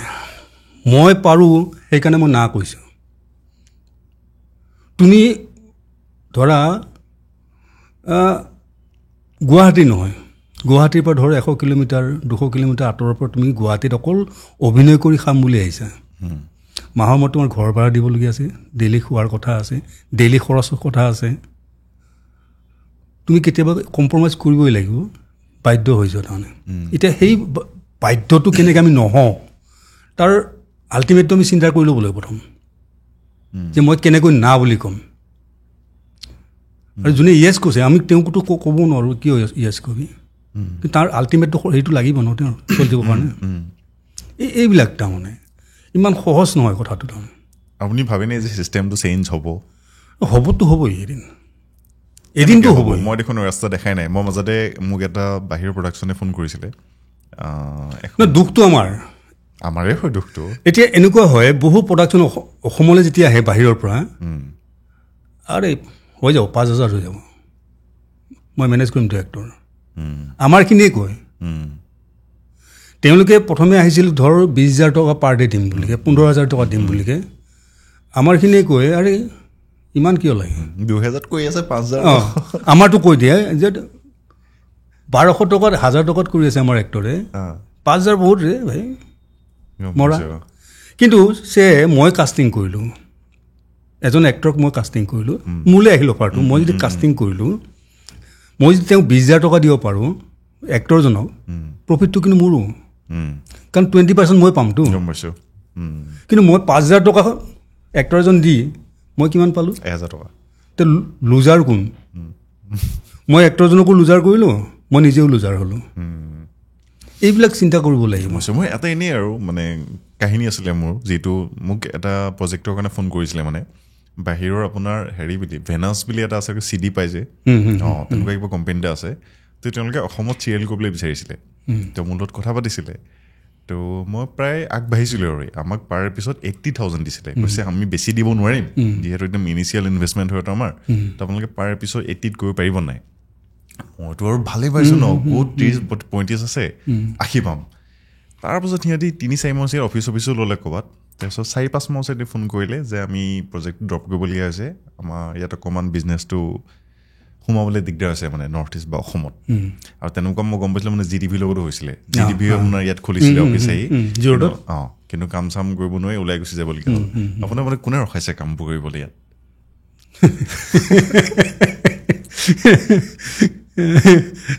মই পাৰোঁ সেইকাৰণে মই না কৈছোঁ। তুমি ধৰা গুৱাহাটী নহয়, গুৱাহাটীৰ পৰা ধৰ 100 কিলোমিটাৰ 200 কিলোমিটাৰ আঁতৰৰ পৰা তুমি গুৱাহাটীত অকল অভিনয় কৰি খাম বুলি আহিছা। মাহৰ মূৰত তোমাৰ ঘৰ ভাড়া দিবলগীয়া আছে, ডেইলি খোৱাৰ কথা আছে, ডেইলি খৰচৰ কথা আছে। তুমি কেতিয়াবা কম্প্ৰমাইজ কৰিবই লাগিব, বাধ্য হৈছ তাৰমানে। এতিয়া সেই বাধ্যটো কেনেকৈ আমি নহওঁ, তাৰ আল্টিমেটটো আমি চিন্তা কৰি ল'ব লাগিব প্ৰথম, যে মই কেনেকৈ না বুলি ক'ম। আৰু যোনে য়েছ কৈছে, আমি তেওঁকতো ক'ব নোৱাৰোঁ কিয় য়েছ কবি, কিন্তু তাৰ আল্টিমেটটো সেইটো লাগিব ন তেওঁৰ চলি যাবৰ কাৰণে। এইবিলাক তাৰমানে ইমান সহজ নহয় কথাটো। তাৰমানে আপুনি ভাবেনে যে চিষ্টেমটো চেঞ্জ হ'ব? হ'বতো হ'বই, এদিনটো হ'বই। মই দেখোন ৰাস্তা দেখাই নাই। মই মাজতে মোক এটা বাহিৰৰ প্ৰডাকশ্যনে ফোন কৰিছিলে। দুখটো আমাৰে হয় দুখটো। এতিয়া এনেকুৱা হয়, বহু প্ৰডাকশ্যন অসমলৈ যেতিয়া আহে বাহিৰৰ পৰা, আৰে হৈ যাব 5,000 হৈ যাব, মই মেনেজ কৰিম তো এক্টৰ, আমাৰখিনিয়ে কয়। তেওঁলোকে প্ৰথমে আহিছিল ধৰ 20,000 টকা পাৰ ডে দিম বুলিকে, 15,000 টকা দিম বুলিকে, আমাৰখিনিয়ে কয় আৰে ইমান কিয় লাগে, 2,000 কৈ আছে 5,000। আমাৰতো কৈ দিয়ে যে 1,200 টকাত 1,000 টকাত কৰি আছে আমাৰ এক্টৰে, 5,000 বহুত ৰে ভাই মৰা। কিন্তু মই কাষ্টিং কৰিলোঁ, এজন এক্টৰক মই কাষ্টিং কৰিলোঁ, মোলৈ আহিল অফাৰটো, মই যদি কাষ্টিং কৰিলোঁ, মই যদি তেওঁক 20,000 টকা দিব পাৰোঁ এক্টৰজনক, প্ৰফিটটো কিন্তু মোৰো, কাৰণ 20% মই পামতো। কিন্তু মই 5,000 টকা এক্টৰজন দি মই কিমান পালোঁ? 1,000 টকা। তে লুজাৰ কোন? মই এক্টৰজনকো লুজাৰ কৰিলোঁ, মই নিজেও লুজাৰ হ'লোঁ। এইবিলাক চিন্তা কৰিব লাগিব। মই এটা এনেই আৰু মানে কাহিনী আছিলে মোৰ, যিটো মোক এটা প্ৰজেক্টৰ কাৰণে ফোন কৰিছিলে, মানে বাহিৰৰ আপোনাৰ হেৰি বুলি ভেনাছ বুলি এটা আছে, CD পাই যে, তেনেকুৱা কিবা কোম্পানী এটা আছে। তো তেওঁলোকে অসমত চিৰিয়েল কৰিবলৈ বিচাৰিছিলে, তো মোৰ লগত কথা পাতিছিলে। তো মই প্ৰায় আগবাঢ়িছিলোঁ আৰু আমাক পাৰ এপিছ'ড 80,000 দিছিলে। কৈছে আমি বেছি দিব নোৱাৰিম, যিহেতু একদম ইনিচিয়েল ইনভেষ্টমেণ্ট হয় আমাৰ, তো আপোনালোকে পাৰ এপিছ'ড 80 কৰিব পাৰিব নাই? মইতো আৰু ভালেই পাইছোঁ ন, বহুত 30-35 আছে, 80 পাম। তাৰপাছত সিহঁতি 3-4 মাহ অফিচো ল'লে ক'ৰবাত। তাৰপিছত 4-5 মাহ ফোন কৰিলে যে আমি প্ৰজেক্টটো ড্ৰপ কৰিবলগীয়া হৈছে, আমাৰ ইয়াত অকণমান বিজনেছটো সোমাবলৈ দিগদাৰ আছে মানে নৰ্থ ইষ্ট বা অসমত। আৰু তেনেকুৱা মই গম পাইছিলোঁ মানে GTV লগতো হৈছিলে, GTV আপোনাৰ ইয়াত খুলিছিলে অফিচ আহি, কিন্তু কাম চাম কৰিব নোৱাৰি ওলাই গুচি যাবলগীয়া হ'ল। আপোনাৰ মানে কোনে ৰখাইছে কামবোৰ কৰিবলৈ ইয়াত?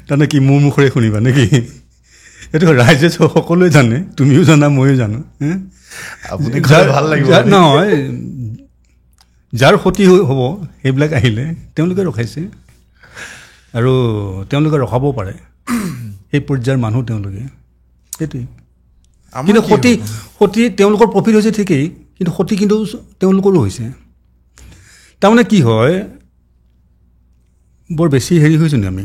তাৰমানে কি মোৰ মুখৰে শুনিবা নেকি? এইটো ৰাইজে সকলোৱে জানে, তুমিও জানা, ময়ো জানো। আপুনি ভাল লাগিব নহয়, যাৰ ক্ষতি হ'ব সেইবিলাক আহিলে তেওঁলোকে ৰখাইছে, আৰু তেওঁলোকে ৰখাবও পাৰে। সেই পৰ্যায়ৰ মানুহ তেওঁলোকে সেইটোৱেই আমাৰ কিন্তু কি সতি তেওঁলোকৰ প্ৰফিট হৈছে ঠিকেই কিন্তু সতি কিন্তু তেওঁলোকৰো হৈছে তাৰমানে কি হয় বৰ বেছি হেৰি হৈছোঁ নি আমি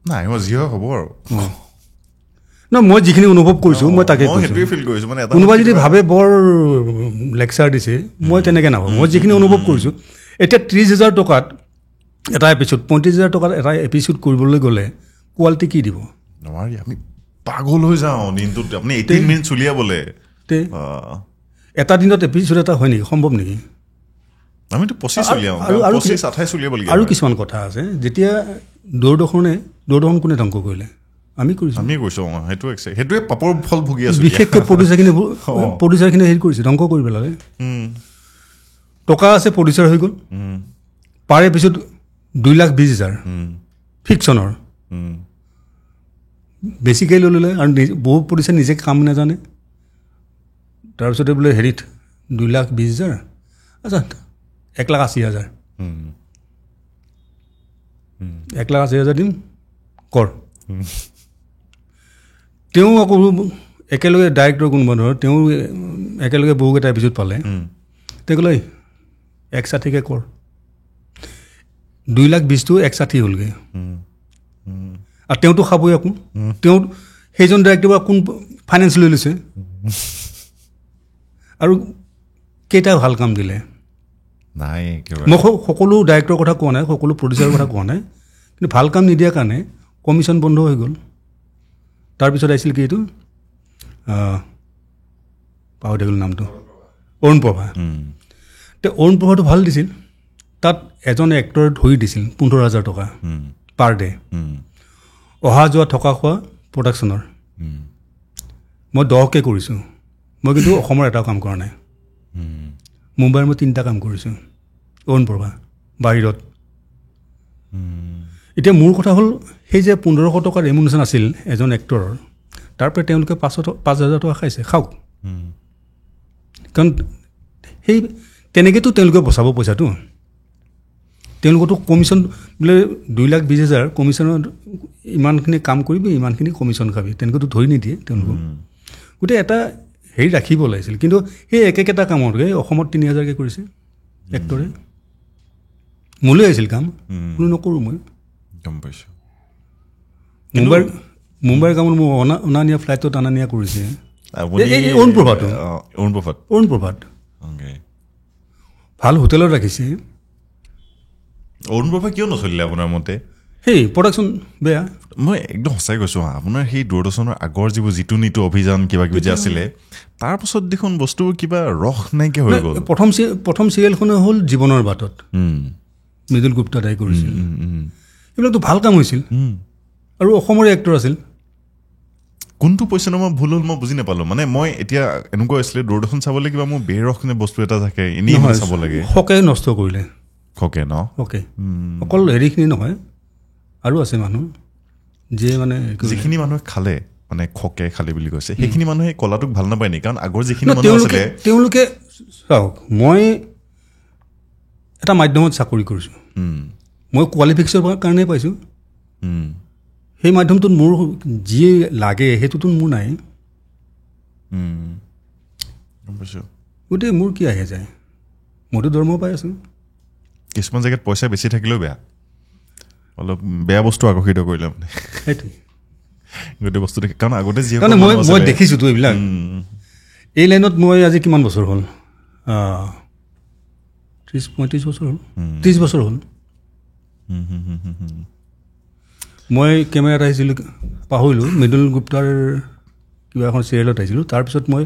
নাই মই যি হয় হ'ব আৰু নহয় মই যিখিনি অনুভৱ কৰিছোঁ মই তাকে মই সেইটোৱে ফিল কৰিছোঁ মানে এটা কোনোবাই যদি ভাবে বৰ লেকচাৰ দিছে মই তেনেকৈ নাভাবোঁ মই যিখিনি অনুভৱ কৰিছোঁ এতিয়া 30,000 টকাত এটা এপিছ'ড 35,000 টকাত এটা এপিছ'ড কৰিবলৈ গ'লে কোৱালিটি কি দিব নোৱাৰি আমি পাগল হৈ যাওঁ দিনটোত আপুনি 18 মিনিট উলিয়াবলৈ তে এটা দিনত এপিছ'ড এটা হয় নেকি সম্ভৱ নেকি আমিতো 25 উলিয়াওঁ আৰু 25-28 উলিয়াবলগীয়া আৰু কিছুমান কথা আছে যেতিয়া দূৰদৰ্শন কোনে ধ্বংস কৰিলে আমি কৰিছোঁ আমি কৈছোঁ সেইটোৱে পাপৰ ফল ভুগি আছোঁ বিশেষকৈ প্ৰডিউচাৰখিনি হেৰি কৰিছে ধ্বংস কৰি পেলালে টকা আছে প্ৰডিউচাৰ হৈ গ'ল পাৰ এপিছ'ড 2,20,000 ফিকশ্যনৰ বেছিকৈ লৈ ল'লে আৰু বহু প্ৰডিউচাৰ নিজে কাম নাজানে তাৰপিছতে বোলে হেৰিত 2,20,000 আচ্ছা 1,80,000 1,80,000 দিম কৰ তেওঁ আকৌ একেলগে ডাইৰেক্টৰ কোনোবা ধৰ তেওঁ একেলগে বহুকেইটা এপিছ'ড পালে তেওঁ ক'লে 1,60,000কৈ কৰ 2,20,000টো 1,60,000 হ'লগৈ আৰু তেওঁতো খাবই আকৌ তেওঁ সেইজন ডাইৰেক্টৰৰ কোন ফাইনেন্স লৈ লৈছে আৰু কেইটা ভাল কাম দিলে নাই মই সকলো ডাইৰেক্টৰৰ কথা কোৱা নাই সকলো প্ৰডিউচাৰৰ কথা কোৱা নাই কিন্তু ভাল কাম নিদিয়াৰ কাৰণে কমিশ্যন বন্ধ হৈ গ'ল তাৰপিছত আহিছিল কি এইটো পাহৰি থাকিলোঁ নামটো অৰুণ প্ৰভা তেওঁ অৰুণ প্ৰভাটো ভাল দিছিল তাত এজন এক্টৰে ধৰি দিছিল 15,000 টকা পাৰ ডে অহা যোৱা থকা খোৱা প্ৰডাকশ্যনৰ মই 10কৈ কৰিছোঁ মই কিন্তু অসমৰ এটাও কাম কৰা নাই মুম্বাইৰ মই 3টা কাম কৰিছোঁ অৰুণ প্ৰভা বাহিৰত এতিয়া মোৰ কথা হ'ল সেই যে 1,500 টকাৰ ৰেমুনেশ্যন আছিল এজন এক্টৰৰ তাৰপৰা তেওঁলোকে 5,000 টকা খাইছে খাওক কাৰণ সেই তেনেকৈতো তেওঁলোকে বচাব পইচাটো তেওঁলোকতো কমিশ্যন বোলে 2,20,000 কমিশ্যনত ইমানখিনি কাম কৰিবি ইমানখিনি কমিশ্যন খাবি তেনেকৈতো ধৰি নিদিয়ে তেওঁলোকক গোটেই এটা হেৰি ৰাখিব লাগিছিল কিন্তু সেই একেটা কামতকৈ অসমত 3,000কৈ কৰিছে এক্টৰে মোলৈ আহিছিল কাম কোনো নকৰোঁ মই গম পাইছোঁ মুম্বাইৰ কামত মোৰ অনা নিয়া ফ্লাইটত অনা নিয়া কৰিছে অৰুণ প্ৰভাত ভাল হোটেলত ৰাখিছে অৰুণ প্ৰভা কিয় নচলিলে আপোনাৰ মতে সেই প্ৰডাকশ্যন বেয়া মই একদম সঁচাই কৈছোঁ আপোনাৰ সেই দূৰদৰ্শনৰ আগৰ যিবোৰ যিটো নিটো অভিযান কিবা কিবি যে আছিলে তাৰপাছত দেখোন বস্তুবোৰ কিবা ৰস নাইকিয়া হৈ গ'ল প্ৰথম চিৰিয়েলখনে হ'ল জীৱনৰ বাটত মৃদুল গুপ্তা দাই কৰিছিল এইবিলাকতো ভাল কাম হৈছিল আৰু অসমৰে এক্টৰ আছিল কোনটো পইচা মই ভুল হ'ল মই বুজি নাপালোঁ মানে মই এতিয়া এনেকুৱা হৈছিলে দূৰদৰ্শন চাবলৈ কিবা মোৰ বেৰসনে বস্তু এটা থাকে এনেই চাব লাগে সকে নষ্ট কৰিলে সকে ন অ'কে অকল হেৰিখিনি নহয় আৰু আছে মানুহ যে মানে যিখিনি মানুহে খালে মানে খকে খালে বুলি কৈছে সেইখিনি মানুহে কলাটোক ভাল নাপায় নেকি কাৰণ আগৰ যিখিনি মানুহ আছিলে তেওঁলোকে চাওক মই এটা মাধ্যমত চাকৰি কৰিছোঁ মই কোৱালিফিকেশ্যনৰ কাৰণেই পাইছোঁ সেই মাধ্যমটোত মোৰ যি লাগে সেইটোতো মোৰ নাই গোটেই মোৰ কি আহে যায় মইতো দৰমহা পাই আছোঁ কিছুমান জেগাত পইচা বেছি থাকিলেও বেয়া অলপ বেয়া বস্তু আকৰ্ষিত কৰিলে মানে সেইটোৱে গোটেই বস্তু দেখি কাৰণ আগতে যি মই দেখিছোঁতো এইবিলাক এই লাইনত মই আজি কিমান বছৰ হ'ল 30-35 বছৰ হ'ল 30 বছৰ হ'ল মই কেমেৰাত আহিছিলোঁ পাহৰিলোঁ মৃদুল গুপ্তাৰ কিবা এখন চিৰিয়েলত আহিছিলোঁ তাৰপিছত মই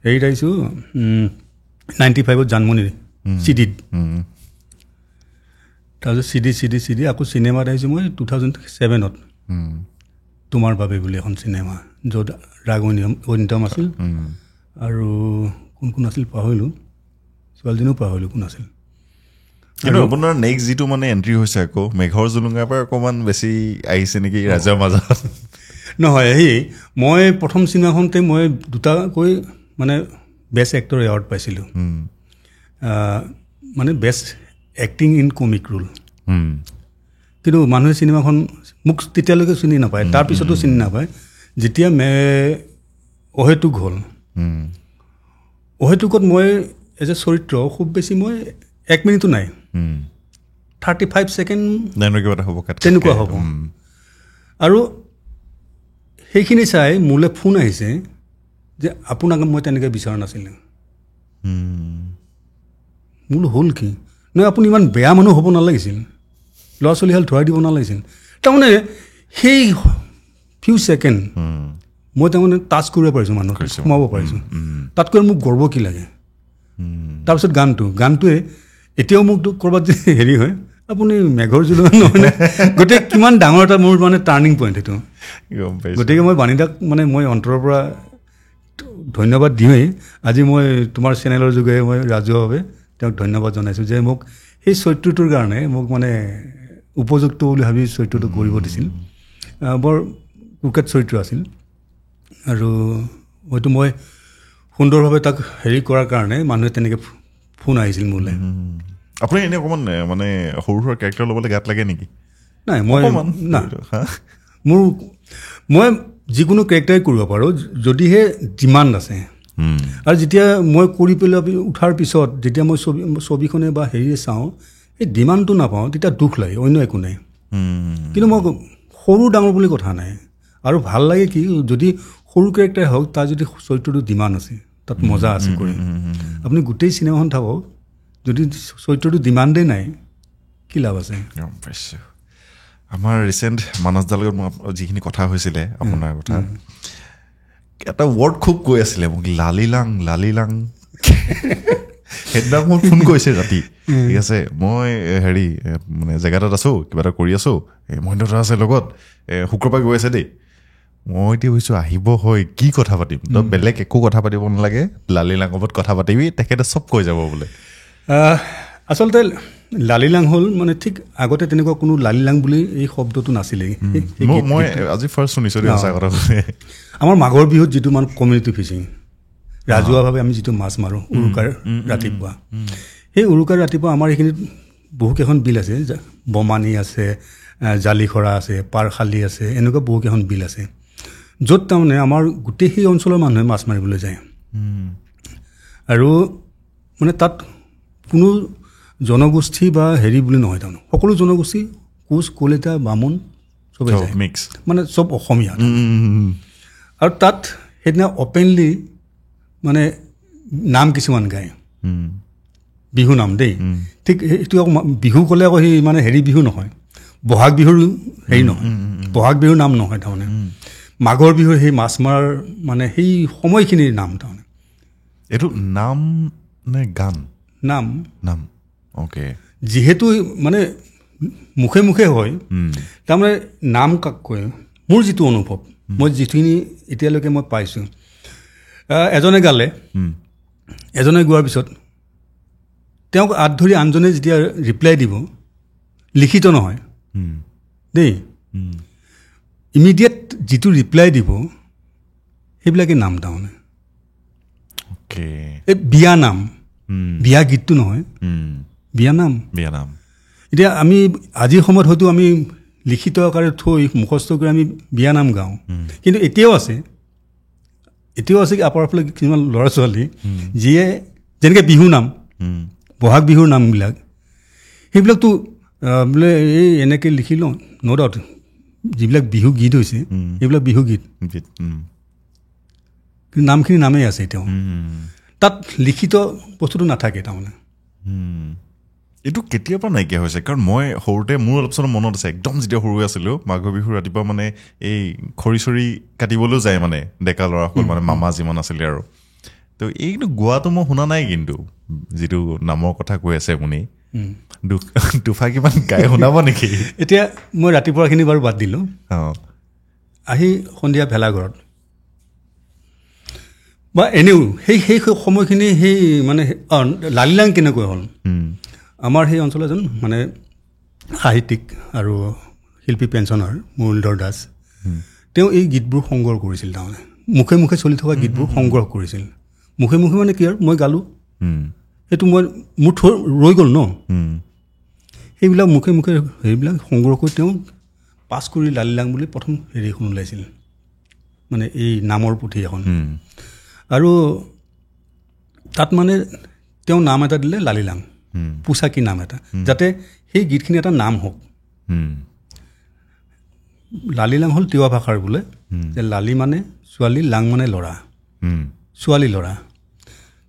হেৰিত আহিছোঁ 95ত জানমণি চিডিত তাৰপিছত চিডি আকৌ চিনেমাত আহিছোঁ মই 2007ত তোমাৰ বাবে বুলি এখন চিনেমা য'ত ৰাগ অনিতম আছিল আৰু কোন আছিল পাহৰিলোঁ ছোৱালীজনীও পাহৰিলোঁ কোন আছিল কিন্তু আপোনাৰ নেক্সট যিটো মানে এণ্ট্ৰি হৈছে আকৌ মেঘৰ জুলুঙাৰ পৰা অকণমান বেছি আহিছে নেকি ৰাজৰ মাজত নহয় সেই মই প্ৰথম চিনেমাখনতে মই 2টাকৈ মানে বেষ্ট এক্টৰ এৱাৰ্ড পাইছিলোঁ মানে best acting in comic role কিন্তু মানুহে চিনেমাখন মোক তেতিয়ালৈকে চিনি নাপায়, তাৰপিছতো চিনি নাপায়। যেতিয়া অহেতুক হ'ল, অহেতুকত মই এজ এ চৰিত্ৰ খুব বেছি মই 1 মিনিটো নাই, 35 ছেকেণ্ড তেনেকুৱা হ'ব। আৰু সেইখিনি চাই মোলৈ ফোন আহিছে যে আপোনাক মই তেনেকৈ বিচৰা নাছিলোঁ। মোলৈ হ'ল কি? নহয়, আপুনি ইমান বেয়া মানুহ হ'ব নালাগিছিল, ল'ৰা ছোৱালী হাল ধৰাই দিব নালাগিছিল। তাৰমানে সেই ফিউ ছেকেণ্ড মই তাৰমানে টাচ কৰিব পাৰিছোঁ, মানুহক সোমাব পাৰিছোঁ। তাতকৈ মোক গৰ্ব কি লাগে? তাৰপিছত গানটোৱে এতিয়াও মোক ক'ৰবাত যে হেৰি হয়, আপুনি মেঘৰ জোলনা নহয়নে, গতিকে কিমান ডাঙৰ এটা মোৰ মানে টাৰ্ণিং পইণ্ট সেইটো। গতিকে মই বাণীদাক মানে মই অন্তৰৰ পৰা ধন্যবাদ দিওঁৱেই। আজি মই তোমাৰ চেনেলৰ যোগেৰে মই ৰাজহুৱাভাৱে তেওঁক ধন্যবাদ জনাইছোঁ যে মোক সেই চৰিত্ৰটোৰ কাৰণে মোক মানে উপযুক্ত বুলি ভাবি চৰিত্ৰটো কৰিব দিছিল। বৰ কুকেট চৰিত্ৰ আছিল আৰু হয়তো মই সুন্দৰভাৱে তাক হেৰি কৰাৰ কাৰণে মানুহে তেনেকৈ ফোন আহিছিল মোলৈ। আপুনি এনেই অকণমান মানে সৰু সুৰা কেৰেক্টাৰ ল'বলৈ গাত লাগে নেকি? নাই, মই যিকোনো কেৰেক্টাৰে কৰিব পাৰোঁ যদিহে ডিমাণ্ড আছে। আৰু যেতিয়া মই কৰি পেলাই উঠাৰ পিছত যেতিয়া মই ছবিখনে বা হেৰিয়ে চাওঁ, এই ডিমাণ্ডটো নাপাওঁ, তেতিয়া দুখ লাগে, অন্য একো নাই। কিন্তু মই সৰু ডাঙৰ বুলি কথা নাই। আৰু ভাল লাগে কি, যদি সৰু কেৰেক্টাৰ হওক, তাৰ যদি চৰিত্ৰটো ডিমাণ্ড আছে, তাত মজা আছে কৰি। আপুনি গোটেই চিনেমাখন থাকক, যদি চৰিত্ৰটো ডিমাণ্ডেই নাই, কি লাভ আছে? গম পাইছোঁ। আমাৰ ৰিচেণ্ট মানসদাৰ লগত যিখিনি কথা হৈছিলে আপোনাৰ কথা, এটা ৱৰ্ড খুব কৈ আছিলে মোক, লালিলাং। সেইদিনা মোক ফোন কৰিছে ৰাতি, ঠিক আছে, মই হেৰি মানে জেগাটোত আছোঁ, কিবা এটা কৰি আছোঁ, মহেন্দ্ৰ দা আছে লগত, শুক্ৰবাৰ গৈ আছে দেই। মই এতিয়া ভাবিছোঁ আহিব হয়, কি কথা পাতিম? তই বেলেগ একো কথা পাতিব নালাগে, লালিলাং ওপৰত কথা পাতিবি, তেখেতে চব কৈ যাব বোলে। আচলতে লালিলাং হ'ল মানে ঠিক আগতে তেনেকুৱা কোনো লালিলাং বুলি এই শব্দটো নাছিলেই। মই আজি ফাৰ্ষ্ট শুনিছোঁ সঁচা কথা। আমাৰ মাঘৰ বিহুত যিটো মানে কমিউনিটি ফিচিং, ৰাজহুৱাভাৱে আমি যিটো মাছ মাৰোঁ উৰুকাৰ ৰাতিপুৱা, সেই উৰুকাৰ ৰাতিপুৱা আমাৰ এইখিনিত বহুকেইখন বিল আছে, বমানী আছে, জালিখৰা আছে, পাৰশালি আছে, এনেকুৱা বহুকেইখন বিল আছে, য'ত তাৰমানে আমাৰ গোটেই সেই অঞ্চলৰ মানুহে মাছ মাৰিবলৈ যায়। আৰু মানে তাত কোনো জনগোষ্ঠী বা হেৰি বুলি নহয়, তাৰমানে সকলো জনগোষ্ঠী, কোচ, কলিতা, বামুণ চবেই যায়, মিক্স, মানে চব অসমীয়া। আৰু তাত সেইদিনা অপেনলি মানে নাম কিছুমান গায়, বিহু নাম দেই। ঠিক সেইটো আকৌ বিহু ক'লে আকৌ সেই মানে হেৰি বিহু নহয়, বহাগ বিহুৰ হেৰি নহয়, বহাগ বিহুৰ নাম নহয়, তাৰমানে মাঘৰ বিহুৰ সেই মাছ মৰাৰ মানে সেই সময়খিনিৰ নাম। তাৰমানে এইটো নাম নে গান? নাম। অ'কে। যিহেতু মানে মুখে মুখে হয়, তাৰমানে নাম কাক কয়, মোৰ যিটো অনুভৱ, মই যিখিনি এতিয়ালৈকে মই পাইছোঁ, এজনে গালে, এজনে গোৱাৰ পিছত তেওঁক আঁত ধৰি আনজনে যেতিয়া ৰিপ্লাই দিব, লিখিত নহয় দেই, ইমিডিয়েট যিটো ৰিপ্লাই দিব, সেইবিলাকে নাম। তাৰমানে এই বিয়া নাম, বিয়া গীতটো নহয়, বিয়া নাম। এতিয়া আমি আজিৰ সময়ত হয়তো আমি লিখিত আকাৰে থৈ মুখস্থ কৰি আমি বিয়া নাম গাওঁ, কিন্তু এতিয়াও আছে কি আপাৰ ফালে কিছুমান ল'ৰা ছোৱালী যিয়ে যেনেকৈ বিহু নাম, বহাগ বিহুৰ নামবিলাক, সেইবিলাকতো বোলে এই এনেকৈ লিখি লওঁ, ন' ডাউট যিবিলাক বিহু গীত হৈছে সেইবিলাক বিহু গীত, কিন্তু নামখিনি নামেই আছে এতিয়াও, তাত লিখিত বস্তুটো নাথাকে। তাৰমানে এইটো কেতিয়াৰ পৰা নাইকিয়া হৈছে? কাৰণ মই সৰুতে মোৰ অলপ চলপ মনত আছে, একদম যেতিয়া সৰু আছিলোঁ, মাঘৰ বিহুৰ ৰাতিপুৱা মানে এই খৰি চৰি কাটিবলৈও যায় মানে ডেকা ল'ৰাসকল, মানে মামা যিমান আছিলে আৰু। তো এইটো গোৱাটো মই শুনা নাই, কিন্তু যিটো নামৰ কথা কৈ আছে আপুনি, দুফা কিমান গাই শুনাব নেকি? এতিয়া মই ৰাতিপুৱাখিনি বাৰু বাদ দিলোঁ, আহি সন্ধিয়া ভেলাঘৰত বা এনেও সেই সময়খিনি সেই মানে লালিলাং কেনেকৈ হ'ল, আমাৰ সেই অঞ্চলৰ এজন মানে সাহিত্যিক আৰু শিল্পী পেঞ্চনাৰ মুৰলীধৰ দাস, তেওঁ এই গীতবোৰ সংগ্ৰহ কৰিছিল। তাৰমানে মুখে মুখে চলি থকা গীতবোৰ সংগ্ৰহ কৰিছিল। মুখে মুখে মানে কি আৰু মই গালোঁ, সেইটো মোৰ ৰৈ গ'ল ন। সেইবিলাক মুখে মুখে সেইবিলাক সংগ্ৰহ কৰি তেওঁ পাছ কৰি লালিলাং বুলি প্ৰথম হেৰিখন ওলাইছিল মানে এই নামৰ পুথি এখন আৰু তাত মানে তেওঁ নাম এটা দিলে লালিলাং পোচাকী নাম এটা যাতে সেই গীতখিনি এটা নাম হওক লালিলাং হ'ল তিৱা ভাষাৰ বোলে যে লালি মানে ছোৱালী লাং মানে ল'ৰা ছোৱালী ল'ৰা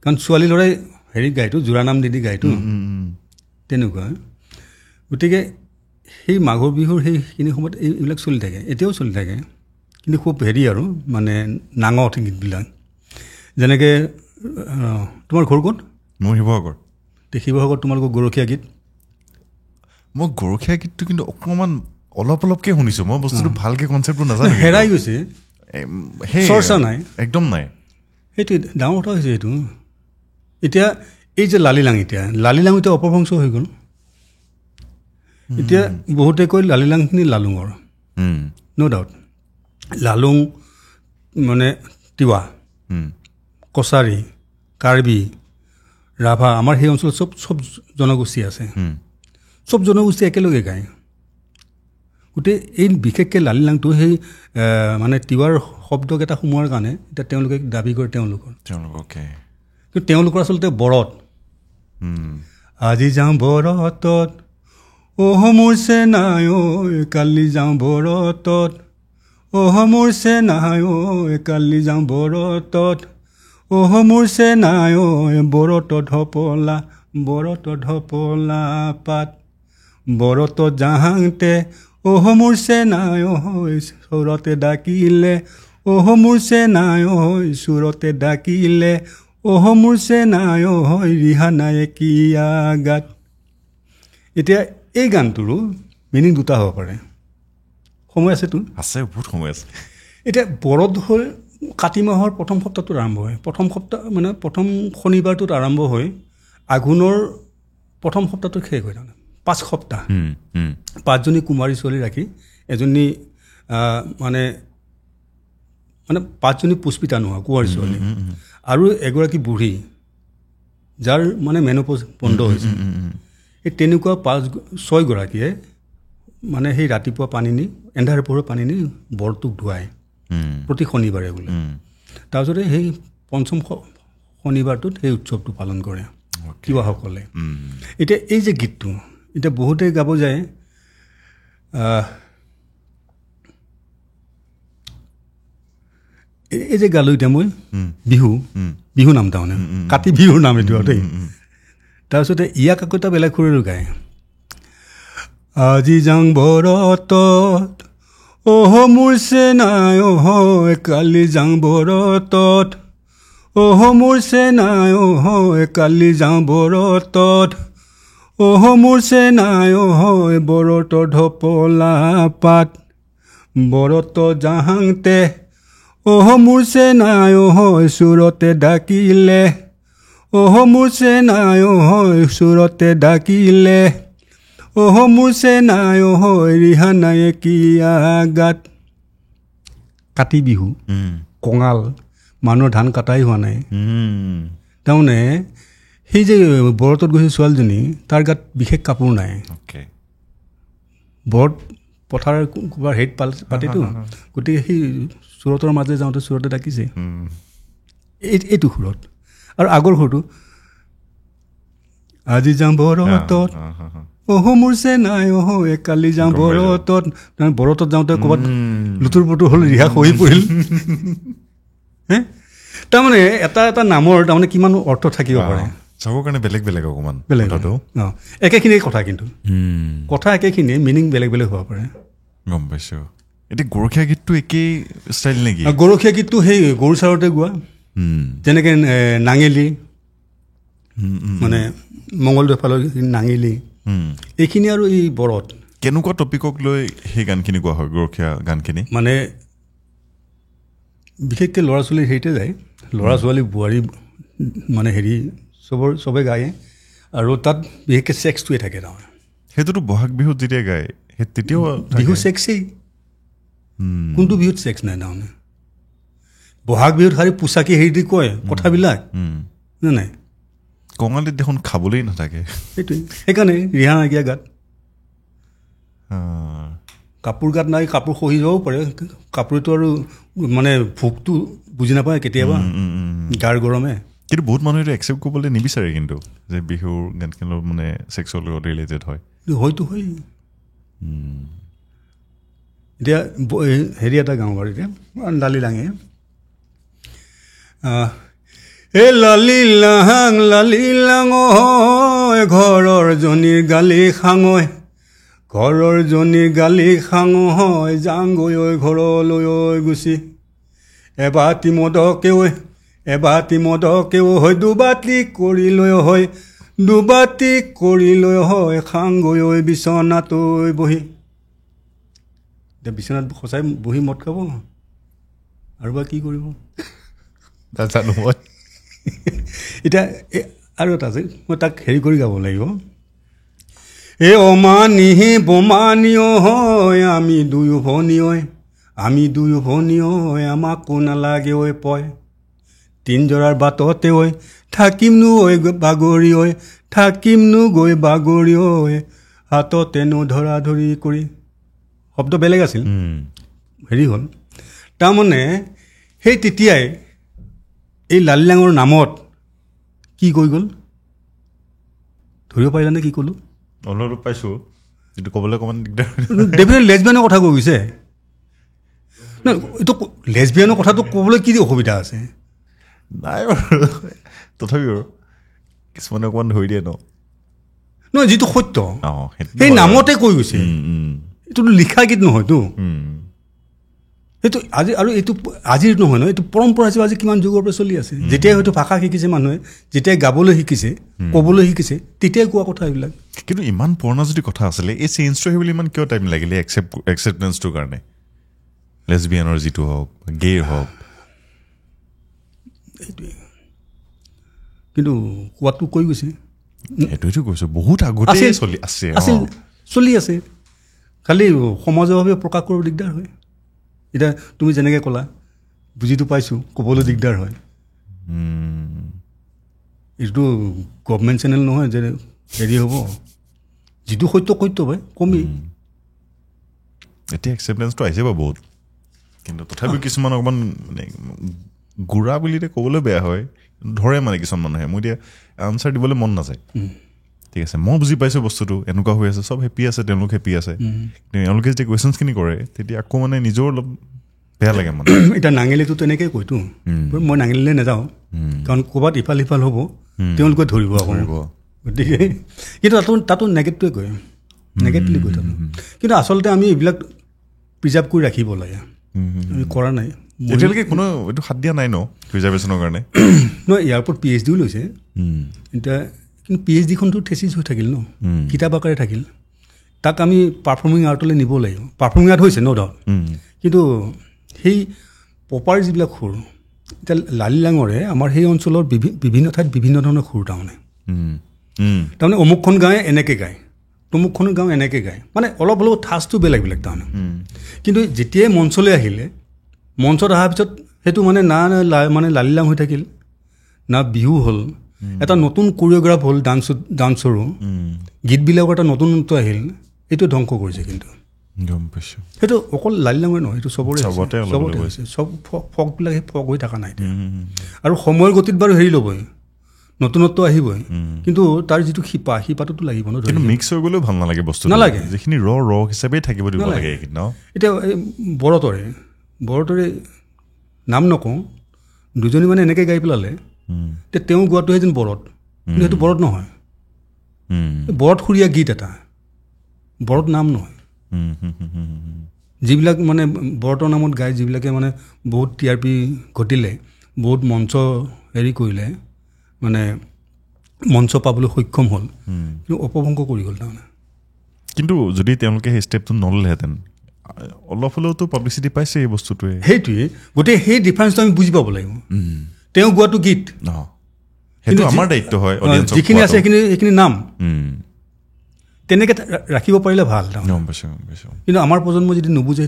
কাৰণ ছোৱালী ল'ৰাই হেৰিত গায়তো জোৰা নাম দি গায়তো তেনেকুৱা গতিকে সেই মাঘৰ বিহুৰ সেইখিনি সময়ত এইবিলাক চলি থাকে এতিয়াও চলি থাকে কিন্তু খুব হেৰি আৰু মানে নাঙঠ গীতবিলাক যেনেকৈ তোমাৰ ঘৰ ক'ত মোৰ শিৱসাগৰ শিৱসাগৰত তোমালোকৰ গৰখীয়া গীত মই গৰখীয়া গীতটো কিন্তু অকণমান অলপকৈ শুনিছোঁ মই বস্তুটো ভালকৈ কনচেপ্টটো নাজানো হেৰাই গৈছে চৰ্চা নাই একদম নাই সেইটোৱে ডাঙৰ কথা হৈছে এইটো এতিয়া এই যে লালিলাং এতিয়া অপভ্ৰংশ হৈ গ'ল এতিয়া বহুতে কয় লালিলাংখিনি লালুঙৰ ন' ডাউট লালুং মানে তিৱা কছাৰী কাৰ্বি ৰাভা আমাৰ সেই অঞ্চলত চব জনগোষ্ঠী আছে চব জনগোষ্ঠী একেলগে গায় গোটেই এই বিশেষকৈ লালিলাংটো সেই মানে তিৱাৰ শব্দকেইটা সোমোৱাৰ কাৰণে এতিয়া তেওঁলোকে দাবী কৰে কিন্তু তেওঁলোকৰ আচলতে বৰত আজি যাওঁ বৰতত অহ মোৰ চেনাই ঐ কালি যাওঁ বৰতত অহ মোৰ চেনাই ঐ কালি যাওঁ বৰতত অহ মোৰ চেনাই ঐ বৰত ঢপলা পাত বৰত জাহাংতে অহ মোৰ চেনাই ঐ চোৰতে ডাকিলে অহ মোৰ চেনাই ঐ চোৰতে ডাকিলে অহ মোৰ চেনাই ঐ ৰিহা নাই কিয়া গাত এতিয়া এই গানটোৰো মিনিং দুটা হ'ব পাৰে সময় আছেতো আছে বহুত সময় আছে এতিয়া বৰত হ'ল কাতি মাহৰ প্ৰথম সপ্তাহটোত আৰম্ভ হয় প্ৰথম শনিবাৰটোত আৰম্ভ হৈ আঘোণৰ প্ৰথম সপ্তাহটোত শেষ হয় তাৰমানে 5 সপ্তাহ 5জনী কুমাৰী ছোৱালী ৰাখি এজনী মানে 5জনী পুষ্পিতা নোহোৱা কুঁৱাৰী ছোৱালী আৰু এগৰাকী বুঢ়ী যাৰ মানে মেন'পজ বন্ধ হৈছে এই তেনেকুৱা 5-6গৰাকীয়ে মানে সেই ৰাতিপুৱা পানী নি এন্ধাৰ পোহৰত পানী নি বৰটোক ধুৱায় প্ৰতি শনিবাৰে বোলে তাৰপিছতে সেই পঞ্চম শনিবাৰটোত সেই উৎসৱটো পালন কৰে তিৱাসকলে এতিয়া এই যে গীতটো এতিয়া বহুতে গাব যায় এই যে গালো এতিয়া মই বিহু নাম তাৰমানে কাতি বিহুৰ নাম এইটো আৰু দেই তাৰপিছতে ইয়াক আকৌ এটা বেলেগ সুৰেৰো গায় আজি যাং বৰতত অহ মোৰ চেনাই অহ কালি যাং বৰতত অহ মোৰ চেনাই অহ কালি যাং বৰতত অহ মোৰ চেনাই অহ বৰত ঢপলা পাত বৰত জাহাংতে অহ মোৰ চেনাই অহ চোৰতে ডাকিলে অহ মোৰ চেনাই অহ চোৰতে ডাকিলে অহ মোৰ চেনাই অহ ৰিহা নাই কিয়া গাত কাতি বিহু কঙাল মানুহৰ ধান কাটাই হোৱা নাই তাৰমানে সেই যে বৰতত গৈছে ছোৱালীজনী তাৰ গাত বিশেষ কাপোৰ নাই বৰত পথাৰ ক'ৰবাৰ হেৰিত পাতিতো গতিকে সেই চোৰতৰ মাজে যাওঁতে চোৰতে ডাকিছে এইটো সুৰত আৰু আগৰ সুৰটো আজি যাম বৰতত অহ মোৰ চেনাই অহ কালি যাওঁ বৰতত বৰতত যাওঁতে ক'ৰবাত লুতুৰ পুতুৰ হ'ল ৰিহা খহি পৰিল তাৰমানে এটা নামৰ তাৰমানে কিমান অৰ্থ থাকিব পাৰে চবৰ কাৰণে বেলেগ বেলেগ অকণমান বেলেগ একেখিনিয়ে কথা কিন্তু কথা একেখিনিয়ে মিনিং বেলেগ বেলেগ হ'ব পাৰে গম পাইছোঁ এতিয়া গৰখীয়া গীতটো একেই ষ্টাইল নেকি গৰখীয়া গীতটো সেই গৰু চাৰতে গোৱা যেনেকৈ নাঙেলি মানে মংগলদৈ ফালৰ নাঙেলি এইখিনি আৰু এই বৰত কেনেকুৱা টপিকক লৈ সেই গানখিনি গোৱা হয় গৰখীয়া গানখিনি মানে বিশেষকৈ ল'ৰা ছোৱালীৰ হেৰিতে যায় ল'ৰা ছোৱালী বোৱাৰী মানে হেৰি চবে গায় আৰু তাত বিশেষকৈ ছেক্সটোৱে থাকে তাৰমানে সেইটোতো বহাগ বিহুত যেতিয়া গায় সেই তেতিয়াও বিহু ছেক্সেই কোনটো বিহুত ছেক্স নাই তাৰমানে বহাগ বিহুত খালি পোচাকি হেৰি দি কয় কথাবিলাক নে নাই কঙালীত দেখোন খাবলৈই নাথাকে সেইটোৱে সেইকাৰণে ৰিহা নাইকিয়া গাত কাপোৰ গাত নাই কাপোৰ খহি যাবও পাৰে কাপোৰটো আৰু মানে ভোকটো বুজি নাপায় কেতিয়াবা গাৰ গৰমে কিন্তু বহুত মানুহে এইটো একচেপ্ট কৰিবলৈ নিবিচাৰে কিন্তু যে বিহুৰ গানখিনি মানে ছেক্সুৱেল লগত ৰিলেটেড হয় হয়তো হয় এতিয়া হেৰি এটা গাওঁ বাৰু এতিয়া লালি লাঙে এই লালি লাং ঘৰৰ জনীৰ গালি খাঙৈ ঘৰৰ জনীৰ গালি খাঙ হয় যাংগৈ ঐ ঘৰলৈ ঐ গুচি এবাতি মদকে হয় দুবাতি কৰি লৈ হয় খাংগৈ ঐ বিচনাত ঐ বহি এতিয়া বিচনাত সঁচাই বহি মদ খাব আৰু বা কি কৰিব নাজানো মই এতিয়া আৰু এটা আছে মই তাক হেৰি কৰি গাব লাগিব এ অমানিহি বমানিও হয় আমি দুয়ো ভনী হয় আমাকো নালাগে ঐ পয় তিনজৰাৰ বাটতে ঐ থাকিমনো গৈ বাগৰি ঐ হাততেনো ধৰা ধৰি কৰি শব্দ বেলেগ আছিল হেৰি হ'ল তাৰমানে সেই তেতিয়াই এই লালিলাঙৰ নামত কি কৈ গ'ল ধৰিব পাৰিলানে কি ক'লোঁ অলপ পাইছোঁ কিন্তু ক'বলৈ অকণমান দিগদাৰ ডেফিনেটলি লেছবিয়ানৰ কথা কৈ গৈছে নাই এইটো লেছবিয়ানৰ কথাটো ক'বলৈ কি অসুবিধা আছে নাই বাৰু তথাপিও কিছুমানে অকণমান ধৰি দিয়ে নহয় যিটো সত্য অঁ সেই নামতে কৈ গৈছে এইটোতো লিখা গীত নহয়তো সেইটো আজি আৰু এইটো আজিৰ নহয় ন এইটো পৰম্পৰা হিচাপে আজি কিমান যুগৰ পৰা চলি আছে যেতিয়াই হয়তো ভাষা শিকিছে মানুহে যেতিয়াই গাবলৈ শিকিছে ক'বলৈ শিকিছে তেতিয়াই কোৱা কথা এইবিলাক কিন্তু ইমান পুৰণা যদি কথা আছিলে এই চেঞ্জটো আহিবলৈ ইমান কিয় টাইম লাগিলে একচেপ্টেঞ্চটোৰ কাৰণে লেছবিয়ানৰ যিটো হওক গে হওক এইটোৱে কিন্তু কোৱাটো কৈ গৈছে সেইটোৱেতো কৈছোঁ বহুত আগতেই চলি আছে খালি সমাজভাৱে প্ৰকাশ কৰিব দিগদাৰ হয় এতিয়া তুমি যেনেকৈ ক'লা বুজিটো পাইছোঁ ক'বলৈ দিগদাৰ হয় এইটো গভমেণ্ট চেনেল নহয় যে হেৰি হ'ব যিটো সত্য ভাই কমি এতিয়া একচেপ্টেঞ্চটো আহিছে বাৰু বহুত কিন্তু তথাপিও কিছুমান অকণমান মানে গুড়া বুলিতে ক'বলৈ বেয়া হয় ধৰে মানে কিছুমান মানুহে মোৰ এতিয়া আনচাৰ দিবলৈ মন নাযায় ঠিক আছে মই বুজি পাইছোঁ বস্তুটো এনেকুৱা হৈ আছে চব হেপী আছে তেওঁলোক হেপী আছে তেওঁলোকে যেতিয়া কুৱেশ্যনছখিনি কৰে তেতিয়া আকৌ মানে নিজৰ অলপ বেয়া লাগে মানে এতিয়া নাঙেলিটো তেনেকৈ কৈতো মই নাঙেলিলৈ নাযাওঁ কাৰণ ক'ৰবাত ইফাল সিফাল হ'ব তেওঁলোকে ধৰিব আকৌ গতিকে কিন্তু তাতো নেগেটিভটোৱে কয় নেগেটিভলি কৈ থাকোঁ কিন্তু আচলতে আমি এইবিলাক প্ৰিজাৰ্ভ কৰি ৰাখিব লাগে আমি কৰা নাই এতিয়ালৈকে কোনো এইটো হাত দিয়া নাই ন প্ৰিজাৰ্ভেশ্যনৰ কাৰণে নহয় ইয়াৰ ওপৰত PhDও লৈছে এতিয়া কিন্তু PhDখনটো থেচিছ হৈ থাকিল ন কিতাপ আকাৰে থাকিল তাক আমি পাৰফৰ্মিং আৰ্টলৈ নিব লাগিব পাৰফৰ্মিং আৰ্ট হৈছে ন ডাউট কিন্তু সেই প্ৰপাৰ যিবিলাক সুৰ এতিয়া লালিলাঙৰে আমাৰ সেই অঞ্চলৰ বিভিন্ন ঠাইত বিভিন্ন ধৰণৰ সুৰ তাৰমানে অমুকখন গাঁৱে এনেকৈ গায় তমুকখন গাঁও এনেকৈ গায় মানে অলপ হ'লেও ঠাচটো বেলেগ তাৰমানে কিন্তু যেতিয়াই মঞ্চলৈ আহিলে মঞ্চত অহাৰ পিছত সেইটো মানে মানে লালিলাং হৈ থাকিল না বিহু হ'ল এটা নতুন কোৰিঅ'গ্ৰাফ হ'ল ডান্সৰো গীতবিলাকৰ এটা নতুনত্ব আহিল এইটো ধ্বংস কৰিছে কিন্তু গম পাইছোঁ সেইটো অকল লালিলাঙৰে নহয় এইটো চবতে হৈছে চব ফকবিলাক সেই ফক হৈ থকা নাই আৰু সময়ৰ গতিত বাৰু হেৰি ল'বই নতুনত্ব আহিবই কিন্তু তাৰ যিটো শিপাটোতো লাগিব ন কিন্তু মিক্স হৈ গ'লেও ভাল নালাগে বস্তু নালাগে যিখিনি ৰ হিচাপেই থাকিব দিব লাগে এতিয়া বৰতৰে নাম নকওঁ দুজনী মানে এনেকৈ গাই পেলালে এতিয়া তেওঁ গোৱাটোহে যেন বৰত কিন্তু সেইটো বৰত নহয় বৰত সুৰীয়া গীত এটা বৰত নাম নহয় যিবিলাক মানে বৰতৰ নামত গাই যিবিলাকে মানে বহুত TRP ঘটিলে বহুত মঞ্চ হেৰি কৰিলে মানে মঞ্চ পাবলৈ সক্ষম হ'ল কিন্তু অপভংগ কৰি গ'ল তাৰমানে কিন্তু যদি তেওঁলোকে সেই ষ্টেপটো নললেহেঁতেন অলপ হ'লেওতো পাব্লিচিটি পাইছে এই বস্তুটোৱে সেইটোৱে গতিকে সেই ডিফাৰেঞ্চটো আমি বুজি পাব লাগিব তেওঁ গোৱাটো গীত সেইটো আমাৰ দায়িত্ব হয় যিখিনি আছে সেইখিনি নাম তেনেকৈ ৰাখিব পাৰিলে ভাল কিন্তু আমাৰ প্ৰজন্ম যদি নুবুজে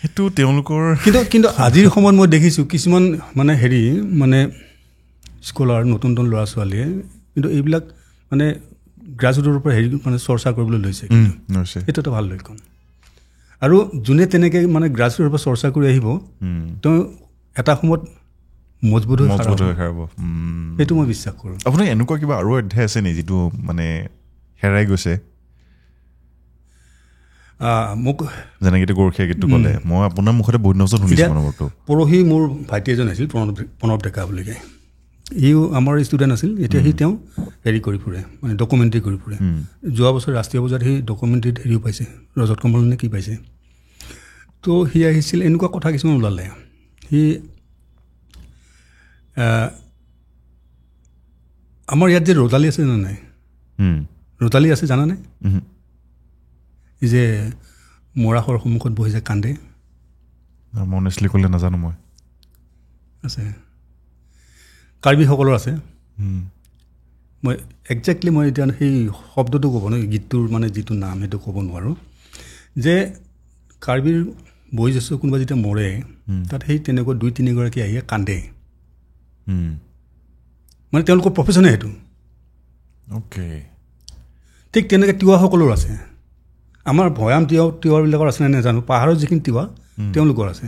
সেইটো তেওঁলোকৰ কিন্তু আজিৰ সময়ত মই দেখিছোঁ কিছুমান মানে হেৰি মানে স্কলাৰ নতুন ল'ৰা ছোৱালীয়ে কিন্তু এইবিলাক মানে গ্ৰাছৰুটৰ পৰা হেৰি মানে চৰ্চা কৰিবলৈ লৈছে সেইটো এটা ভাল লক্ষণ আৰু যোনে তেনেকৈ মানে গ্ৰাছৰুটৰ পৰা চৰ্চা কৰি আহিব তেওঁ এটা সময়ত মজবুত হৈ খাব সেইটো মই বিশ্বাস কৰোঁ আপোনাৰ এনেকুৱা কিবা আৰু অধ্যায় আছে নেকি যিটো মানে হেৰাই গৈছে মোক যেনেকৈ এতিয়া গৰখীয়া গীতটো ক'লে মই আপোনাৰ মুখতে বহুত দিনৰ পিছত শুনিছোঁ নম্বৰটো পৰহি মোৰ ভাইটি এজন আছিল প্ৰণৱ ডেকা বুলি কয় সিও আমাৰ ষ্টুডেণ্ট আছিল এতিয়া সি তেওঁ হেৰি কৰি ফুৰে মানে ডকুমেণ্টাৰী কৰি ফুৰে যোৱা বছৰ ৰাষ্ট্ৰীয় বজাৰত সি ডকুমেণ্টাৰীত হেৰিও পাইছে ৰজত কমল নে কি পাইছে তো সি আহিছিল এনেকুৱা কথা কিছুমান ওলালে সি আমাৰ ইয়াত যে ৰ'দালি আছে নে নাই ৰ'দালি আছে জানানে এই যে মৰাশৰ সন্মুখত বহি যে কান্দে মনেষ্টলি ক'লে নাজানো মই আছে কাৰ্বিসকলৰ আছে মই একজেক্টলি মই এতিয়া সেই শব্দটো ক'ব নোৱাৰোঁ গীতটোৰ মানে যিটো নাম সেইটো ক'ব নোৱাৰোঁ যে কাৰ্বিৰ বয়োজ্যেষ্ঠ কোনোবা যেতিয়া মৰে তাত সেই তেনেকুৱা 2-3 গৰাকী আহিয়ে কান্দে মানে তেওঁলোকৰ প্ৰফেশ্যনে সেইটো অ'কে ঠিক তেনেকৈ তিৱাসকলৰ আছে আমাৰ ভৈয়াম তিৱাবিলাকৰ আছে নে নাজানো পাহাৰৰ যিখিনি তিৱা তেওঁলোকৰ আছে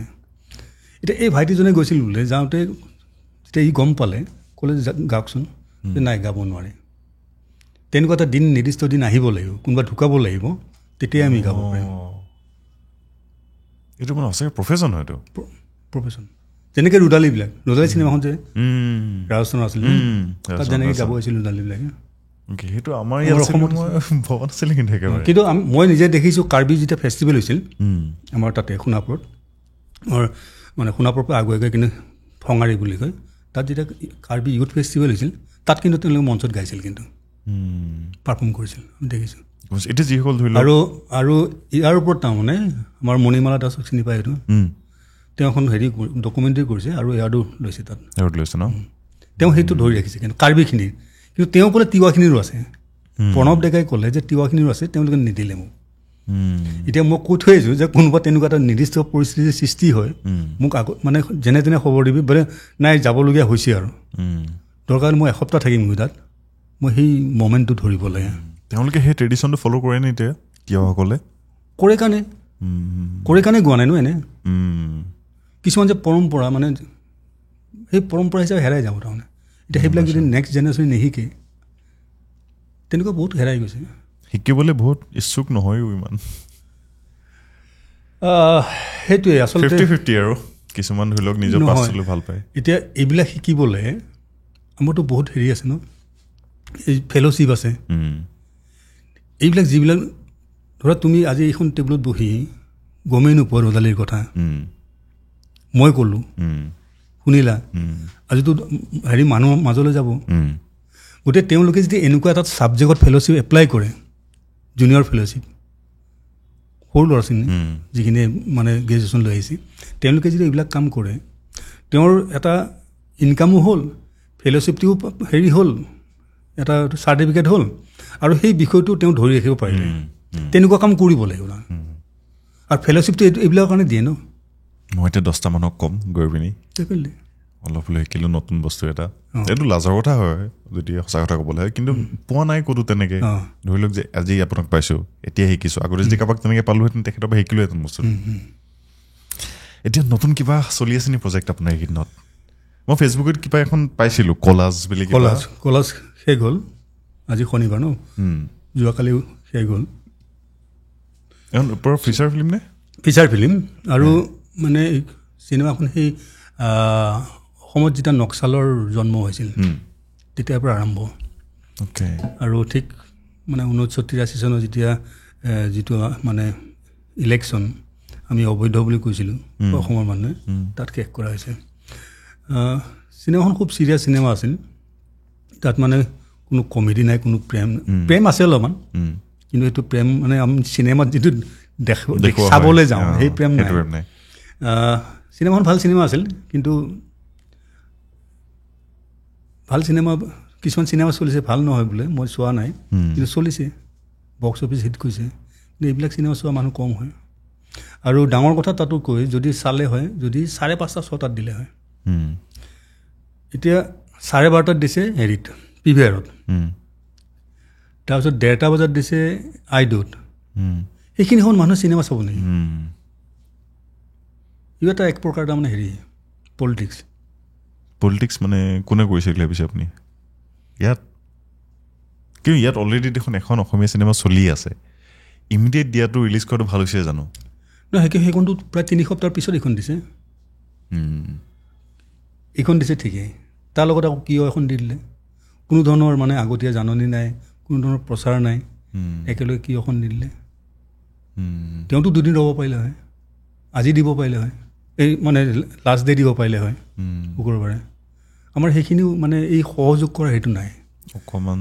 এতিয়া এই ভাইটিজনে গৈছিল বোলে যাওঁতে তেতিয়া ই গম পালে ক'লে গাওকচোন যে নাই গাব নোৱাৰে তেনেকুৱা এটা দিন নিৰ্দিষ্ট দিন আহিব লাগিব কোনোবা ঢুকাব লাগিব তেতিয়াই আমি গাব পাৰিম এইটো মানে সঁচাকৈ প্ৰফেশ্যন হয়তো প্ৰফেশ্যন যেনেকৈ ৰুদালি চিনেমাখন যে ৰাজস্থানৰ আছিল তাত যেনেকৈ গাব আহিছিল ৰুদালিবিলাকে সেইটো আমাৰ ইয়াত অসমত ভবা নাছিল কিন্তু মই নিজে দেখিছোঁ কাৰ্বি যেতিয়া ফেষ্টিভেল হৈছিল আমাৰ তাতে সোণাপুৰত মানে সোণাপুৰৰ পৰা আগুৱাই গৈ কিনে ফঙাৰী বুলি কয় তাত যেতিয়া কাৰ্বি ইউথ ফেষ্টিভেল হৈছিল তাত কিন্তু তেওঁলোকে মঞ্চত গাইছিল কিন্তু পাৰফৰ্ম কৰিছিল আমি দেখিছোঁ এতিয়া যিসকল ধৰি আৰু ইয়াৰ ওপৰত তাৰমানে আমাৰ মণিমালা দাসক চিনি পায় এইটো তেওঁ এখন হেৰি ডকুমেণ্টাৰী কৰিছে আৰু এৱাৰ্ডো লৈছে তাত লৈছে ন তেওঁ সেইটো ধৰি ৰাখিছে কিন্তু কাৰ্বিখিনিৰ কিন্তু তেওঁ ক'লে তিৱাখিনিৰো আছে প্ৰণৱ ডেকাই ক'লে যে তিৱাখিনিৰো আছে তেওঁলোকে নিদিলে মোক এতিয়া মই কৈ থৈ আহিছোঁ যে কোনোবা তেনেকুৱা এটা নিৰ্দিষ্ট পৰিস্থিতিৰ সৃষ্টি হয় মোক মানে যেনে তেনে খবৰ দিবি বোলে নাই যাবলগীয়া হৈছে আৰু দৰকাৰ মই এসপ্তাহ থাকিম গৈ তাত মই সেই মমেণ্টটো ধৰিব লাগে তেওঁলোকে সেই ট্ৰেডিশ্যনটো ফ'ল' কৰে নে এতিয়া তিৱাসকলে কৰে কাৰণে গোৱা নাই ন এনে কিছুমান যে পৰম্পৰা মানে সেই পৰম্পৰা হিচাপে হেৰাই যাব তাৰমানে এতিয়া সেইবিলাক যদি নেক্সট জেনেৰেশ্যন নিশিকে তেনেকুৱা বহুত হেৰাই গৈছে শিকিবলৈ বহুত ইচ্ছুক নহয়ো ইমান সেইটোৱে আচলতে 50-50 আৰু কিছুমান ধৰি লওক নিজৰ পাছলৈ ভাল পায় এতিয়া এইবিলাক শিকিবলৈ আমাৰতো বহুত হেৰি আছে ন এই ফেল'শ্বিপ আছে এইবিলাক যিবিলাক ধৰা তুমি আজি এইখন টেবুলত বহি গমেই নোপোৱা ৰ'দালিৰ কথা মই ক'লোঁ শুনিলা আজিতো হেৰি মানুহৰ মাজলৈ যাব গতিকে তেওঁলোকে যদি এনেকুৱা এটা ছাবজেক্টত ফেল'শ্বিপ এপ্লাই কৰে জুনিয়ৰ ফেল'শ্বিপ সৰু ল'ৰা ছোৱালী যিখিনিয়ে মানে গ্ৰেজুৱেশ্যন লৈ আহিছে তেওঁলোকে যদি এইবিলাক কাম কৰে তেওঁৰ এটা ইনকামো হ'ল ফেল'শ্বিপটিও হেৰি হ'ল এটা চাৰ্টিফিকেট হ'ল আৰু সেই বিষয়টো তেওঁ ধৰি ৰাখিব পাৰিলে তেনেকুৱা কাম কৰিব লাগিব আৰু ফেল'শ্বিপটো এইবিলাকৰ কাৰণে দিয়ে ন মই এতিয়া 10টা মানুহক ক'ম গৈ পিনি অলপ হ'লেও শিকিলোঁ নতুন বস্তু এটা এইটো লাজৰ কথা হয় যদি সঁচা কথা ক'বলৈ হয় কিন্তু পোৱা নাই ক'তো তেনেকৈ ধৰি লওক যে আজি আপোনাক পাইছোঁ এতিয়া শিকিছোঁ আগতে যদি কাৰোবাক তেনেকৈ পালোহেঁতেন তেখেতৰ পৰা শিকিলোহেঁতেন বস্তুটো এতিয়া নতুন কিবা চলি আছে নি প্ৰজেক্ট আপোনাৰ এইকেইদিনত মই ফেচবুকত কিবা এখন পাইছিলোঁ কলাজ বুলি কলাজ শেষ হ'ল আজি শনিবাৰ ন যোৱাকালিও শেষ হ'ল ফিচাৰ ফিল্ম নে ফিচাৰ ফিল্ম আৰু মানে চিনেমাখন সেই অসমত যেতিয়া নক্সালৰ জন্ম হৈছিল তেতিয়াৰ পৰা আৰম্ভ আৰু ঠিক মানে 1983 চনৰ যেতিয়া যিটো মানে ইলেকশ্যন আমি অবৈধ বুলি কৈছিলোঁ অসমৰ মানুহে তাত শেষ কৰা হৈছে চিনেমাখন খুব চিৰিয়াছ চিনেমা আছিল তাত মানে কোনো কমেডি নাই কোনো প্ৰেম আছে অলপমান কিন্তু এইটো প্ৰেম মানে আমি চিনেমাত যিটো চাবলৈ যাওঁ সেই প্ৰেম নাই চিনেমাখন ভাল চিনেমা আছিল কিন্তু ভাল চিনেমা কিছুমান চিনেমা চলিছে ভাল নহয় বোলে মই চোৱা নাই কিন্তু চলিছে বক্স অফিচ হিট কৰিছে কিন্তু এইবিলাক চিনেমা চোৱা মানুহ কম হয় আৰু ডাঙৰ কথা তাতো কৈ যদি চালে হয় যদি 5:30-6টাত দিলে হয় এতিয়া 12:30 দিছে হেৰিত PVR-ত তাৰপিছত 1:30 বজাত দিছে আইডুত সেইখিনি সময়ত মানুহে চিনেমা চাব নেকি ইউ এটা এক প্ৰকাৰ তাৰমানে হেৰি পলিটিক্স মানে কোনে কৰিছিল ভাবিছে আপুনি ইয়াত অলৰেডি দেখোন এখন অসমীয়া চিনেমা চলি আছে ইমিডিয়েট দিয়াটো ৰিলিজ কৰাটো ভাল হৈছে জানো নহয় সেইখনটো প্ৰায় 3 সপ্তাহৰ পিছত এইখন দিছে এইখন দিছে ঠিকেই তাৰ লগত আকৌ কিয় এখন দি দিলে কোনো ধৰণৰ মানে আগতীয়া জাননী নাই কোনো ধৰণৰ প্ৰচাৰ নাই একেলগে কিয় এখন দি দিলে তেওঁতো 2 দিন ৰ'ব পাৰিলে হয় আজি দিব পাৰিলে হয় এই মানে লাষ্ট ডে দিব পাৰিলে হয় শুক্ৰবাৰে আমাৰ সেইখিনিও মানে এই সহযোগ কৰা সেইটো নাই অকণমান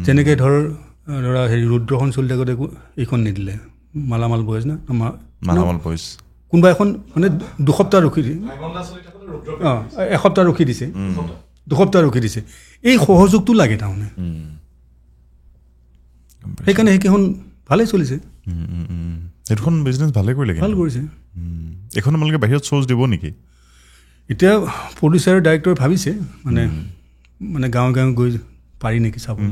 যেনেকৈ ধৰা হেৰি ৰুদ্ৰখন চলি থাকোঁতে এইখন নিদিলে মালামাল বয়জ না মালামাল বয়জ কোনোবা এখন মানে 2 সপ্তাহ ৰখি দিয়ে এসপ্তাহ ৰখি দিছে 2 সপ্তাহ ৰখি দিছে এই সহযোগটো লাগে তাৰমানে সেইকাৰণে সেইকেইখন ভালেই চলিছে এইখন বিজনেছ ভালে কৰিলে ভাল কৰিছে এইখন আপোনালোকে বাহিৰত শ্ব'জ দিব নেকি এতিয়া প্ৰডিউচাৰ ডাইৰেক্টৰ ভাবিছে মানে গাঁৱে গাঁৱে গৈ পাৰি নেকি চাবলৈ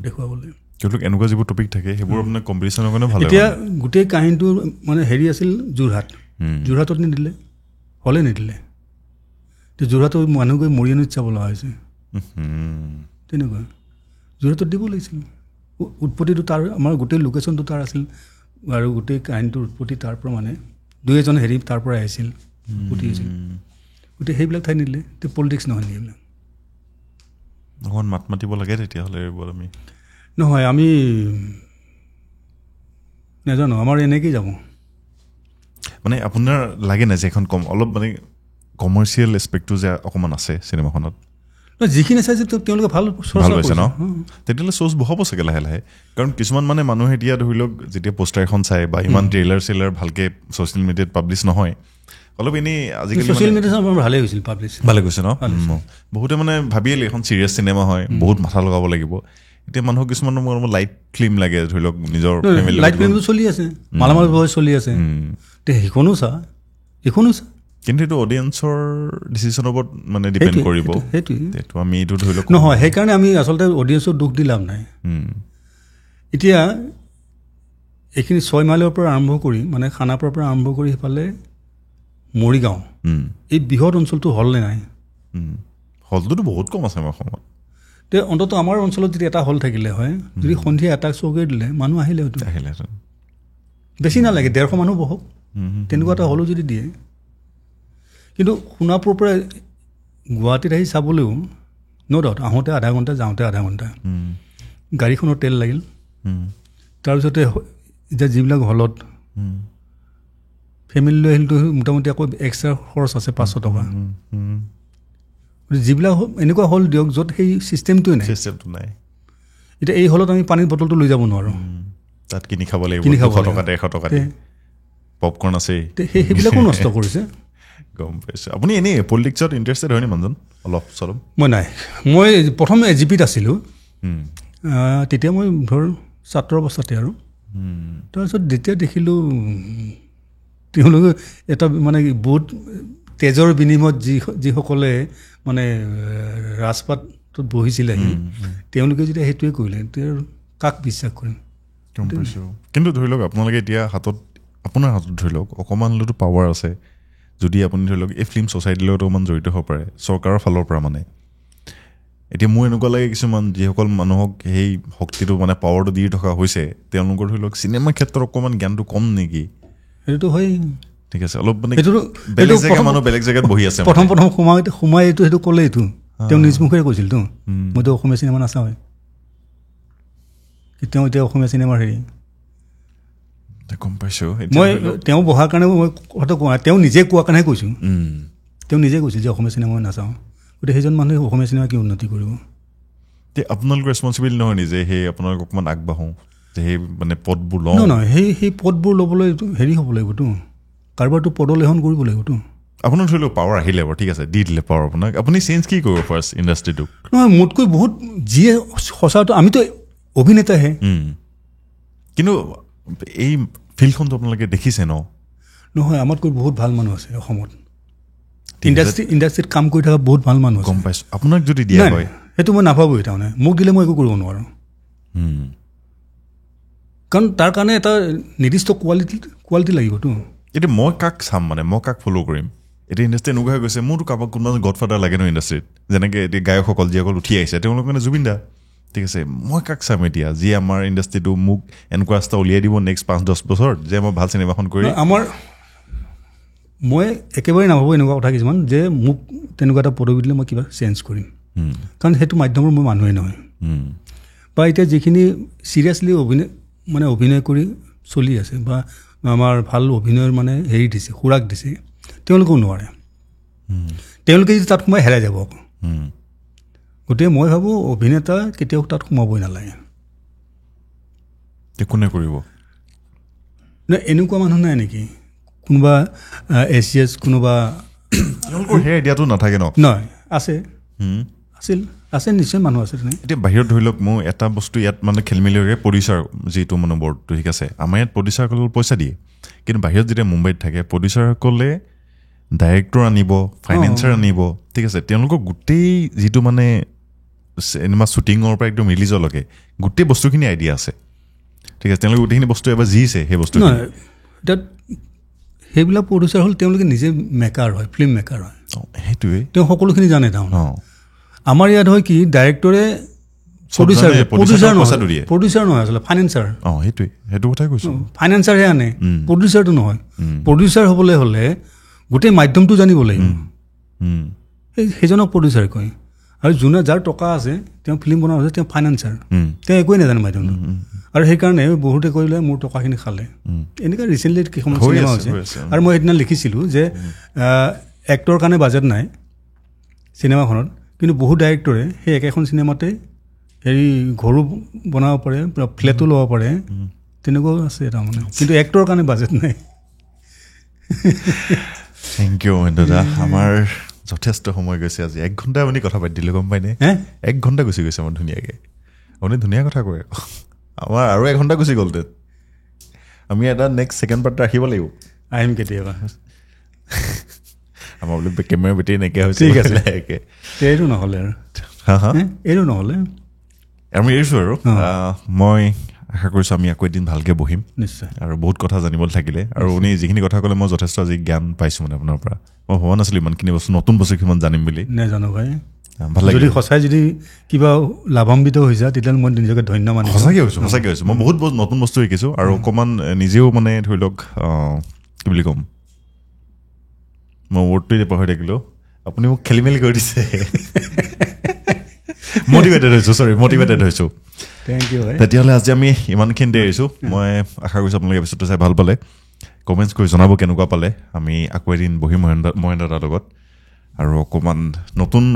দেখুৱাবলৈ তেওঁলোক এনেকুৱা যিবোৰ টপিক থাকে সেইবোৰ আপোনাৰ কম্পিটিশ্যনৰ কাৰণে ভাল এতিয়া গোটেই কাহিনীটো মানে হেৰি আছিল যোৰহাটত নিদিলে হলে নিদিলে যোৰহাটৰ মানুহ গৈ মৰিয়নিত চাব লগা হৈছে তেনেকুৱা যোৰহাটত দিব লাগিছিল উৎপত্তিটো তাৰ আমাৰ গোটেই লোকেশ্যনটো তাৰ আছিল আৰু গোটেই কাহিনীটোৰ উৎপত্তি তাৰ পৰা মানে 2-এজন হেৰি তাৰ পৰা আহিছিল উঠি আহিছিল গোটেই সেইবিলাক ঠাই নিদিলে এতিয়া পলিটিক্স নহয় নেকি এইবিলাক অকণ মাত মাতিব লাগে তেতিয়াহ'লে আমি নহয় আমি নাজানো আমাৰ এনেকেই যাব মানে আপোনাৰ লাগে নাই যে এখন অলপ মানে কমাৰ্চিয়েল এছপেক্টটো যে অকণমান আছে চিনেমাখনত যিখিনি চাইছে তেওঁলোকে ভাল হৈছে ন তেতিয়াহ'লে শ্ব'জ বহাব চাগে লাহে লাহে কাৰণ কিছুমান মানে মানুহে এতিয়া ধৰি লওক যেতিয়া পোষ্টাৰ এখন চাই বা ইমান ট্ৰেইলাৰ ভালকৈ ছ'চিয়েল মিডিয়াত পাব্লিছ নহয় অলপ এনেই আজিকালি ছ'চিয়েল মিডিয়াত ভালেই হৈছিল পাব্লিছ ভালে গৈছে ন বহুতে মানে ভাবিলে এখন চিৰিয়াছ চিনেমা হয় বহুত মাথা লগাব লাগিব এতিয়া মানুহক কিছুমানৰ লাইট ফিল্ম লাগে ধৰি লওক নিজৰ লাইট ফিল্মটো চলি আছে মালামাল বয়জ চলি আছে সেইখনো চা কিন্তু এইটো অডিয়েঞ্চৰ ডিচিশ্যনৰ ওপৰত মানে ডিপেণ্ড কৰিব সেইটো আমি এইটো ধৰি লওক নহয় সেইকাৰণে আমি আচলতে অডিয়েঞ্চৰ দুখ দি লাভ নাই এতিয়া এইখিনি 6 মাইলৰ পৰা আৰম্ভ কৰি মানে খানাপাৰাৰ পৰা আৰম্ভ কৰি সেইফালে মৰিগাঁও এই বৃহৎ অঞ্চলটো হ'লনে নাই হলটোতো বহুত কম আছে আমাৰ অসমত তে অন্ততঃ আমাৰ অঞ্চলত যদি এটা হল থাকিলে হয় যদি সন্ধিয়া এটা শ্ব' দিলে মানুহ আহিলে বেছি নালাগে 150 মানুহ বহক তেনেকুৱা এটা হলো যদি দিয়ে কিন্তু সোণাপুৰৰ পৰা গুৱাহাটীত আহি চাবলৈও ন' ডাউট আহোঁতে আধা ঘণ্টা যাওঁতে আধা ঘণ্টা গাড়ীখনৰ তেল লাগিল তাৰপিছতে এতিয়া যিবিলাক হলত ফেমিলি লৈ আহিলেতো মোটামুটি আকৌ এক্সট্ৰা খৰচ আছে 500 টকা যিবিলাক এনেকুৱা হল দিয়ক য'ত সেই চিষ্টেমটোৱে নাই এতিয়া এই হলত আমি পানীৰ বটলটো লৈ যাব নোৱাৰোঁ তাত কিনি খাব লাগিব 200 টকাতে 100 টকাতে পপকৰ্ণ আছে সেইবিলাকো নষ্ট কৰিছে গম পাইছোঁ আপুনি এনেই পলিটিক্সত ইণ্টাৰেষ্টেড হয়নে মানুহজন অলপ চলপ মই নাই মই প্ৰথম এজিপিত আছিলোঁ তেতিয়া মই ধৰ ছাত্ৰ অৱস্থাতে আৰু তাৰপিছত যেতিয়া দেখিলোঁ তেওঁলোকে এটা মানে বহুত তেজৰ বিনিময়ত যিসকলে মানে ৰাজপাতত বহিছিলেহি তেওঁলোকে যেতিয়া সেইটোৱে কৰিলে তেতিয়া কাক বিশ্বাস কৰিম কিন্তু ধৰি লওক আপোনালোকে এতিয়া আপোনাৰ হাতত ধৰি লওক অকণমান হ'লেতো পাৱাৰ আছে যদি আপুনি ধৰি লওক এই ফিল্ম ছ'চাইটিৰ লগত অকণমান জড়িত হ'ব পাৰে চৰকাৰৰ ফালৰ পৰা মানে এতিয়া মোৰ এনেকুৱা লাগে কিছুমান যিসকল মানুহক সেই শক্তিটো মানে পাৱাৰটো দি থকা হৈছে তেওঁলোকৰ ধৰি লওক চিনেমা ক্ষেত্ৰত অকণমান জ্ঞানটো কম নেকি সেইটোতো হয় ঠিক আছে অলপ মানে বেলেগ জেগা মানুহ বেলেগ জেগাত বহি আছে প্ৰথম সোমাই সেইটো ক'লে এইটো তেওঁ নিজ মুখেৰে কৈছিলতো মইতো অসমীয়া চিনেমা নাচাওঁৱেই তেওঁ এতিয়া অসমীয়া চিনেমাৰ হেৰি গম পাইছোঁ মই তেওঁ বহাৰ কাৰণে মই কথাটো কোৱা তেওঁ নিজে কোৱাৰ কাৰণেহে কৈছোঁ তেওঁ নিজে কৈছিল যে অসমীয়া চিনেমা মই নাচাওঁ গতিকে সেইজন মানুহে অসমীয়া চিনেমা কি উন্নতি কৰিব আপোনালোকৰ ৰেছপনচিবিলিটি নহয় নিজে সেই আপোনালোক অকণমান আগবাঢ়োঁ যে সেই মানে পদবোৰ লওঁ নহয় সেই পদবোৰ ল'বলৈ হেৰি হ'ব লাগিবতো কাৰোবাৰতো পদলেখন কৰিব লাগিবতো আপোনাৰ ধৰি লওক পাৱাৰ আহিলে বাৰু ঠিক আছে দি দিলে পাৱাৰ আপোনাক আপুনি চেঞ্জ কি কৰিব ফাৰ্ষ্ট ইণ্ডাষ্ট্ৰিটোক নহয় মোতকৈ বহুত যিয়ে সঁচাটো আমিতো অভিনেতাহে কিন্তু এই ফিল্ডখনটো আপোনালোকে দেখিছে ন নহয় আমাতকৈ বহুত ভাল মানুহ আছে অসমত ইণ্ডাষ্ট্ৰিত কাম কৰি থকা বহুত ভাল মানুহ গম পাইছোঁ আপোনাক যদি দিয়া হয় সেইটো মই নাভাবোঁ তাৰমানে মোক দিলে মই একো কৰিব নোৱাৰোঁ কাৰণ তাৰ কাৰণে এটা নিৰ্দিষ্ট কোৱালিটি লাগিবতো এতিয়া মই কাক চাম মানে মই কাক ফ'ল' কৰিম এতিয়া ইণ্ডাষ্ট্ৰি এনেকুৱা হৈ গৈছে মোৰতো কাৰোবাক কোনোবা গডফাদাৰ লাগে ন ইণ্ডাষ্ট্ৰিত যেনেকৈ এতিয়া গায়কসকল যিসকল উঠি আহিছে তেওঁলোক মানে জুবিন দা ঠিক আছে মই কাক চাম এতিয়া যিয়ে আমাৰ ইণ্ডাষ্ট্ৰিটো মোক এনেকুৱা ৰাস্তা উলিয়াই দিব নেক্সট 5-10 বছৰত যে মই ভাল চিনেমাখন কৰি মই একেবাৰে নাভাবোঁ এনেকুৱা কথা কিছুমান যে মোক তেনেকুৱা এটা পদবী দিলে মই কিবা চেঞ্জ কৰিম কাৰণ সেইটো মাধ্যমৰ মই মানুহে নহয় বা এতিয়া যিখিনি চিৰিয়াছলি অভিনয় কৰি চলি আছে বা আমাৰ ভাল অভিনয়ৰ মানে হেৰি দিছে খোৰাক দিছে তেওঁলোকেও নোৱাৰে তেওঁলোকে যদি তাত সোমাই হেৰাই যাব গতিকে মই ভাবোঁ অভিনেতা কেতিয়াও তাত সোমাবই নালাগে কোনে কৰিব এনেকুৱা মানুহ নাই নেকি কোনোবা এছিয়াছ কোনোবা তেওঁলোকৰ সেই আইডিয়াটো নাথাকে ন নহয় আছে নিশ্চয় মানুহ আছে এতিয়া বাহিৰত ধৰি লওক মোৰ এটা বস্তু ইয়াত মানে খেলিমেলি হৈ প্ৰডিউচাৰ যিটো মানে বৰ্ডটো ঠিক আছে আমাৰ ইয়াত প্ৰডিউচাৰসকলে পইচা দিয়ে কিন্তু বাহিৰত যেতিয়া মুম্বাইত থাকে প্ৰডিউচাৰসকলে ডাইৰেক্টৰ আনিব ফাইনেন্সাৰ আনিব ঠিক আছে তেওঁলোকৰ গোটেই যিটো মানে চিনেমা শ্বুটিঙৰ পৰা একদম ৰিলিজলৈকে গোটেই বস্তুখিনি আইডিয়া আছে ঠিক আছে তেওঁলোকে গোটেইখিনি বস্তু এবাৰ জিছে সেই বস্তু সেইবিলাক প্ৰডিউচাৰ হ'ল তেওঁলোকে নিজে মেকাৰ হয় ফিল্ম মেকাৰ হয় সেইটোৱে তেওঁ সকলোখিনি জানে তাৰমানে আমাৰ ইয়াত হয় কি ডাইৰেক্টৰে প্ৰডিউচাৰ নহয় আচলতে ফাইনেন্সাৰ সেইটোৱে সেইটো কথাই কৈছোঁ ফাইনেন্সাৰহে আনে প্ৰডিউচাৰটো নহয় প্ৰডিউচাৰ হ'বলৈ হ'লে গোটেই মাধ্যমটো জানিব লাগিব সেইজনক প্ৰডিউচাৰ কয় আৰু যোনে যাৰ টকা আছে তেওঁ ফিল্ম বনোৱা হৈছে তেওঁ ফাইনেন্সাৰ তেওঁ একোৱেই নাজানে মাধ্যমটো আৰু সেইকাৰণে বহুতে কৰিলে মোৰ টকাখিনি খালে এনেকুৱা ৰিচেণ্টলি কেইখনমান চিনেমা হৈছে আৰু মই সেইদিনা লিখিছিলোঁ যে এক্টৰ কাৰণে বাজেট নাই চিনেমাখনত কিন্তু বহু ডাইৰেক্টৰে সেই একেখন চিনেমাতে হেৰি ঘৰো বনাব পাৰে ফ্লেটো ল'ব পাৰে তেনেকুৱাও আছে তাৰমানে কিন্তু এক্টৰৰ কাৰণে বাজেট নাই থেংক ইউ দাদা আমাৰ যথেষ্ট সময় গৈছে আজি 1 ঘণ্টা আপুনি কথা পাতি দিলে গম পাইনে 1 ঘণ্টা গুচি গৈছে আমাৰ ধুনীয়াকৈ আপুনি ধুনীয়া কথা কয় আমাৰ আৰু 1 ঘণ্টা গুচি গ'ল আমি এটা নেক্সট ছেকেণ্ড পাৰ্ট ৰাখিব লাগিব আহিম কেতিয়াবা আমাৰ বোলে কেমেৰা বেটেৰী নাইকিয়া হৈছে ঠিক আছে এইটো নহ'লে আৰু এইটো নহ'লে আমি এৰিছোঁ আৰু মই আশা কৰিছোঁ আমি আকৌ এদিন ভালকৈ বহিম নিশ্চয় আৰু বহুত কথা জানিবলৈ থাকিলে আৰু আপুনি যিখিনি কথা ক'লে মই যথেষ্ট আজি জ্ঞান পাইছোঁ মানে আপোনাৰ পৰা মই ভবা নাছিলোঁ ইমানখিনি বস্তু নতুন বস্তু কিমান জানিম বুলি নাজানো ভাই ভাল লাগে যদি সঁচাই যদি কিবা লাভান্বিত হৈছে তেতিয়াহ'লে মই নিজকে ধন্য মানিছোঁ সঁচাকৈ হৈছোঁ মই বহুত নতুন বস্তু শিকিছোঁ আৰু অকণমান নিজেও মানে ধৰি লওক কি বুলি ক'ম মই ৱৰ্ডটো এতিয়া পাহৰি থাকিলোঁ আপুনি মোক খেলি মেলি কৰি দিছে মটিভেটেড হৈছোঁ থেংক ইউ তেতিয়াহ'লে আজি আমি ইমানখিনিতে এৰিছোঁ মই আশা কৰিছোঁ আপোনালোকে এপিছডটো চাই ভাল পালে কমেণ্টছ কৰি জনাব কেনেকুৱা পালে আমি আকৌ এদিন বহিম মহেন্দ্ৰ দাৰ লগত আৰু অকণমান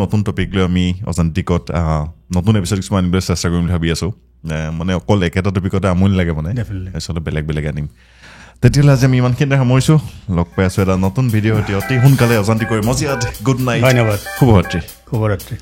নতুন টপিক লৈ আমি অজান্তিকত নতুন এপিছড কিছুমান আনিবলৈ চেষ্টা কৰিম বুলি ভাবি আছোঁ মানে অকল একেটা টপিকতে আমনি লাগে মানে আচলতে বেলেগ আনিম তেতিয়াহ'লে আজি আমি ইমানখিনিতে সামৰিছোঁ লগ পাই আছোঁ এটা নতুন ভিডিঅ' অতি সোনকালে অজান্তিক কৰি মজিয়াত গুড নাইট ধন্যবাদ শুভৰাত্ৰি